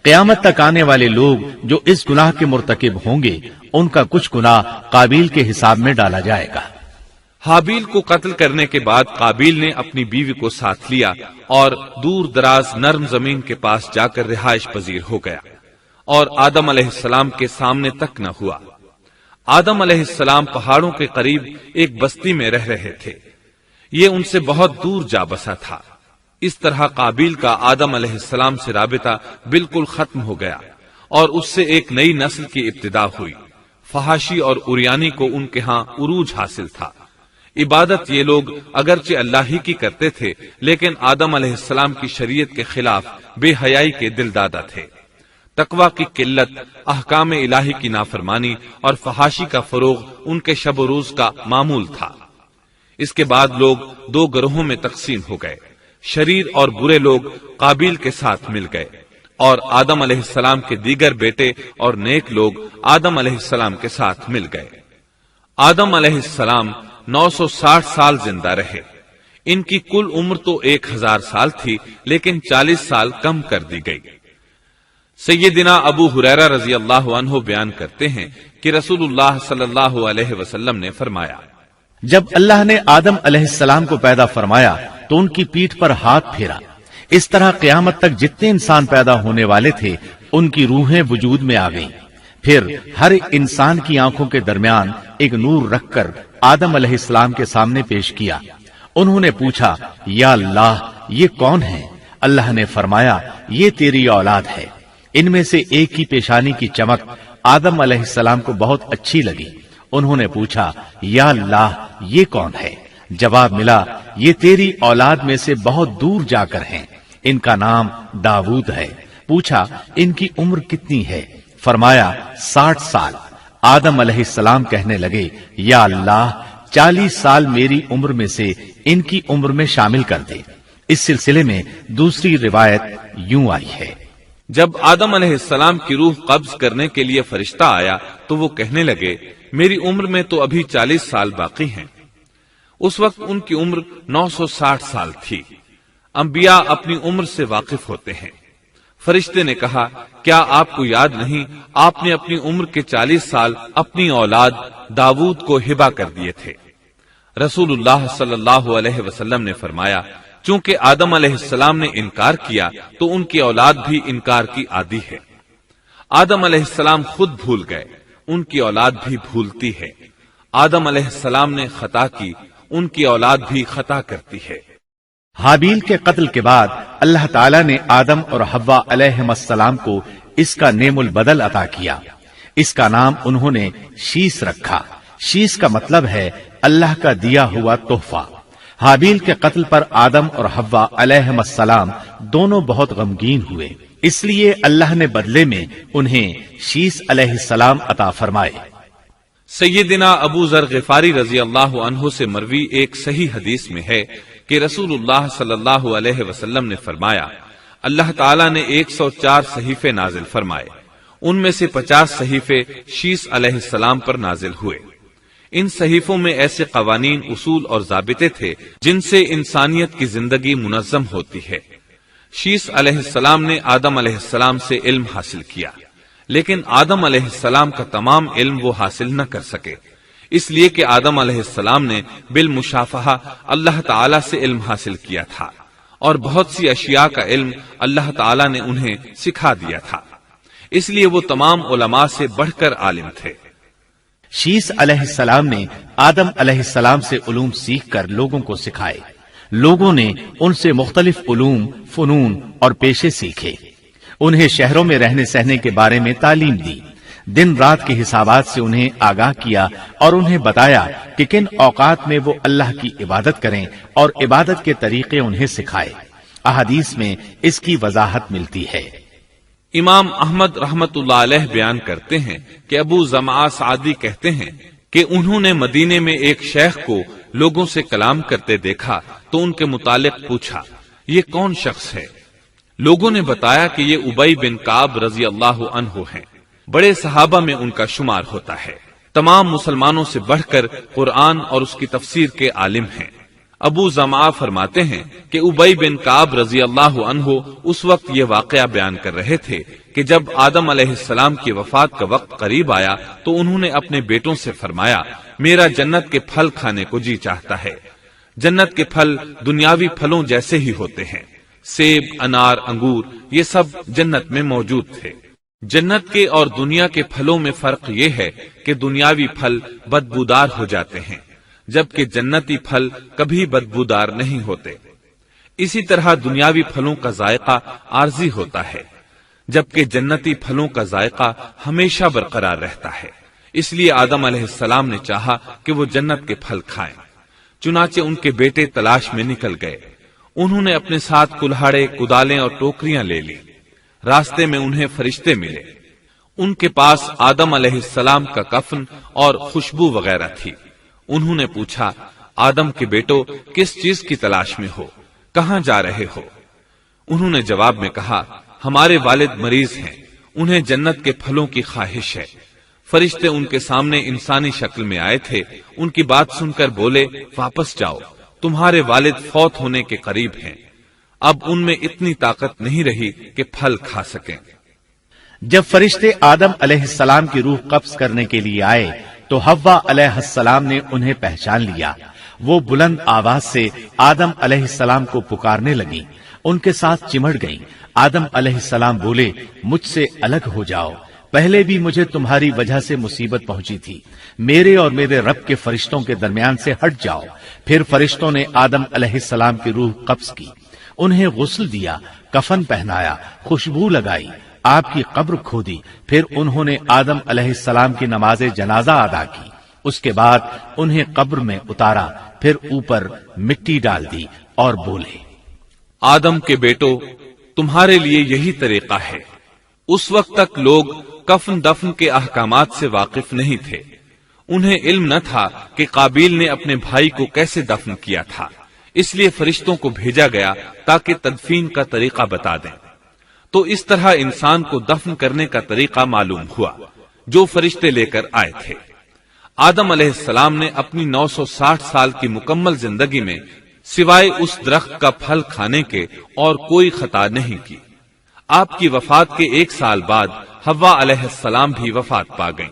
قیامت تک آنے والے لوگ جو اس گناہ کے مرتکب ہوں گے ان کا کچھ گناہ قابیل کے حساب میں ڈالا جائے گا۔ حابیل کو قتل کرنے کے بعد قابیل نے اپنی بیوی کو ساتھ لیا اور دور دراز نرم زمین کے پاس جا کر رہائش پذیر ہو گیا اور آدم علیہ السلام کے سامنے تک نہ ہوا۔ آدم علیہ السلام پہاڑوں کے قریب ایک بستی میں رہ رہے تھے، یہ ان سے بہت دور جا بسا تھا۔ اس طرح قابیل کا آدم علیہ السلام سے رابطہ بالکل ختم ہو گیا اور اس سے ایک نئی نسل کی ابتدا ہوئی۔ فحاشی اور اریانی کو ان کے ہاں عروج حاصل تھا۔ عبادت یہ لوگ اگرچہ اللہ ہی کی کرتے تھے لیکن آدم علیہ السلام کی شریعت کے خلاف بے حیائی کے دل دادا تھے۔ تقوی کی قلت، احکام الہی کی نافرمانی اور فحاشی کا فروغ ان کے شب و روز کا معمول تھا۔ اس کے بعد لوگ دو گروہوں میں تقسیم ہو گئے، شریر اور برے لوگ قابیل کے ساتھ مل گئے اور آدم علیہ السلام کے دیگر بیٹے اور نیک لوگ آدم علیہ السلام کے ساتھ مل گئے۔ آدم علیہ السلام 960 سال زندہ رہے۔ ان کی کل عمر تو 1000 سال تھی لیکن 40 سال کم کر دی گئی۔ سیدنا ابو ہریرہ رضی اللہ عنہ بیان کرتے ہیں کہ رسول اللہ صلی اللہ علیہ وسلم نے فرمایا، جب اللہ نے آدم علیہ السلام کو پیدا فرمایا تو ان کی پیٹھ پر ہاتھ پھیرا، اس طرح قیامت تک جتنے انسان پیدا ہونے والے تھے ان کی روحیں وجود میں آ گئیں۔ پھر ہر انسان کی آنکھوں کے درمیان ایک نور رکھ کر آدم علیہ السلام کے سامنے پیش کیا۔ انہوں نے پوچھا، یا اللہ یہ کون ہے؟ اللہ نے فرمایا، یہ تیری اولاد ہے۔ ان میں سے ایک کی پیشانی کی چمک آدم علیہ السلام کو بہت اچھی لگی۔ انہوں نے پوچھا، یا اللہ یہ کون ہے؟ جواب ملا، یہ تیری اولاد میں سے بہت دور جا کر ہیں، ان کا نام داؤد ہے۔ پوچھا، ان کی عمر کتنی ہے؟ فرمایا 60 سال۔ آدم علیہ السلام کہنے لگے، یا اللہ 40 سال میری عمر میں سے ان کی عمر میں شامل کر دے۔ اس سلسلے میں دوسری روایت یوں آئی ہے، جب آدم علیہ السلام کی روح قبض کرنے کے لیے فرشتہ آیا تو وہ کہنے لگے، میری عمر میں تو ابھی 40 سال باقی ہیں۔ اس وقت ان کی عمر 960 سال تھی۔ انبیاء اپنی عمر سے واقف ہوتے ہیں۔ فرشتے نے کہا، کیا آپ کو یاد نہیں آپ نے اپنی عمر کے 40 سال اپنی اولاد داؤد کو ہبہ کر دیے تھے؟ رسول اللہ صلی اللہ علیہ وسلم نے فرمایا، چونکہ آدم علیہ السلام نے انکار کیا تو ان کی اولاد بھی انکار کی عادی ہے۔ آدم علیہ السلام خود بھول گئے، ان کی اولاد بھی بھولتی ہے۔ آدم علیہ السلام نے خطا کی، ان کی اولاد بھی خطا کرتی ہے۔ حابیل کے قتل کے بعد اللہ تعالیٰ نے آدم اور حوا علیہم السلام کو اس کا نعم البدل عطا کیا۔ اس کا نام انہوں نے شیس رکھا۔ شیس کا مطلب ہے اللہ کا دیا ہوا تحفہ۔ حابیل کے قتل پر آدم اور حوا علیہم السلام دونوں بہت غمگین ہوئے، اس لیے اللہ نے بدلے میں انہیں شیس علیہ السلام عطا فرمائے۔ سیدنا ابو ذر غفاری رضی اللہ عنہ سے مروی ایک صحیح حدیث میں ہے کہ رسول اللہ صلی اللہ علیہ وسلم نے فرمایا، اللہ تعالیٰ نے 104 صحیفے نازل فرمائے، ان میں سے 50 صحیفے شیس علیہ السلام پر نازل ہوئے۔ ان صحیفوں میں ایسے قوانین، اصول اور ضابطے تھے جن سے انسانیت کی زندگی منظم ہوتی ہے۔ شیس علیہ السلام نے آدم علیہ السلام سے علم حاصل کیا، لیکن آدم علیہ السلام کا تمام علم وہ حاصل نہ کر سکے، اس لیے کہ آدم علیہ السلام نے بالمشافہہ اللہ تعالی سے علم حاصل کیا تھا اور بہت سی اشیاء کا علم اللہ تعالی نے انہیں سکھا دیا تھا، اس لیے وہ تمام علماء سے بڑھ کر عالم تھے۔ شیس علیہ السلام نے آدم علیہ السلام سے علوم سیکھ کر لوگوں کو سکھائے. لوگوں نے ان سے مختلف علوم، فنون اور پیشے سیکھے. انہیں شہروں میں رہنے سہنے کے بارے میں تعلیم دی. دن رات کے حسابات سے انہیں آگاہ کیا اور انہیں بتایا کہ کن اوقات میں وہ اللہ کی عبادت کریں اور عبادت کے طریقے انہیں سکھائے. احادیث میں اس کی وضاحت ملتی ہے. امام احمد رحمت اللہ علیہ بیان کرتے ہیں کہ ابو زمعہ سعدی کہتے ہیں کہ انہوں نے مدینے میں ایک شیخ کو لوگوں سے کلام کرتے دیکھا تو ان کے متعلق پوچھا، یہ کون شخص ہے؟ لوگوں نے بتایا کہ یہ ابی بن کعب رضی اللہ عنہ ہیں. بڑے صحابہ میں ان کا شمار ہوتا ہے. تمام مسلمانوں سے بڑھ کر قرآن اور اس کی تفسیر کے عالم ہیں. ابو زمعہ فرماتے ہیں کہ ابی بن کعب رضی اللہ عنہ اس وقت یہ واقعہ بیان کر رہے تھے کہ جب آدم علیہ السلام کی وفات کا وقت قریب آیا تو انہوں نے اپنے بیٹوں سے فرمایا، میرا جنت کے پھل کھانے کو جی چاہتا ہے. جنت کے پھل دنیاوی پھلوں جیسے ہی ہوتے ہیں. سیب، انار، انگور یہ سب جنت میں موجود تھے. جنت کے اور دنیا کے پھلوں میں فرق یہ ہے کہ دنیاوی پھل بدبودار ہو جاتے ہیں جبکہ جنتی پھل کبھی بدبودار نہیں ہوتے. اسی طرح دنیاوی پھلوں کا ذائقہ عارضی ہوتا ہے جبکہ جنتی پھلوں کا ذائقہ ہمیشہ برقرار رہتا ہے. اس لیے آدم علیہ السلام نے چاہا کہ وہ جنت کے پھل کھائیں. چنانچہ ان کے بیٹے تلاش میں نکل گئے. انہوں نے اپنے ساتھ کلہاڑے، کدالیں اور ٹوکریاں لے لی. راستے میں انہیں فرشتے ملے. ان کے پاس آدم علیہ السلام کا کفن اور خوشبو وغیرہ تھی. انہوں نے پوچھا، آدم کے بیٹو کس چیز کی تلاش میں ہو؟ کہاں جا رہے ہو؟ انہوں نے جواب میں کہا، ہمارے والد مریض ہیں، انہیں جنت کے پھلوں کی خواہش ہے. فرشتے ان کے سامنے انسانی شکل میں آئے تھے. ان کی بات سن کر بولے، واپس جاؤ، تمہارے والد فوت ہونے کے قریب ہیں. اب ان میں اتنی طاقت نہیں رہی کہ پھل کھا سکیں. جب فرشتے آدم علیہ السلام کی روح قبض کرنے کے لیے آئے تو حوا علیہ السلام نے انہیں پہچان لیا. وہ بلند آواز سے آدم علیہ السلام کو پکارنے لگی. ان کے ساتھ چمڑ گئیں. آدم علیہ السلام بولے، مجھ سے الگ ہو جاؤ، پہلے بھی مجھے تمہاری وجہ سے مصیبت پہنچی تھی. میرے اور میرے رب کے فرشتوں کے درمیان سے ہٹ جاؤ. پھر فرشتوں نے آدم علیہ السلام کی روح قبض کی. انہیں غسل دیا، کفن پہنایا، خوشبو لگائی، آپ کی قبر کھودی. پھر انہوں نے آدم علیہ السلام کی نماز جنازہ ادا کی. اس کے بعد انہیں قبر میں اتارا، پھر اوپر مٹی ڈال دی اور بولے، آدم کے بیٹو، تمہارے لیے یہی طریقہ ہے. اس وقت تک لوگ کفن دفن کے احکامات سے واقف نہیں تھے. انہیں علم نہ تھا کہ قابیل نے اپنے بھائی کو کیسے دفن کیا تھا. اس لیے فرشتوں کو بھیجا گیا تاکہ تدفین کا طریقہ بتا دیں. تو اس طرح انسان کو دفن کرنے کا طریقہ معلوم ہوا جو فرشتے لے کر آئے تھے. آدم علیہ السلام نے اپنی 960 سال کی مکمل زندگی میں سوائے اس درخت کا پھل کھانے کے اور کوئی خطا نہیں کی. آپ کی وفات کے 1 سال بعد حوا علیہ السلام بھی وفات پا گئیں.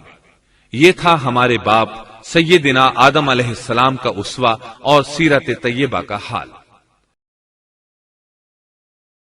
یہ تھا ہمارے باپ سیدنا آدم علیہ السلام کا اسوہ اور سیرت طیبہ کا حال.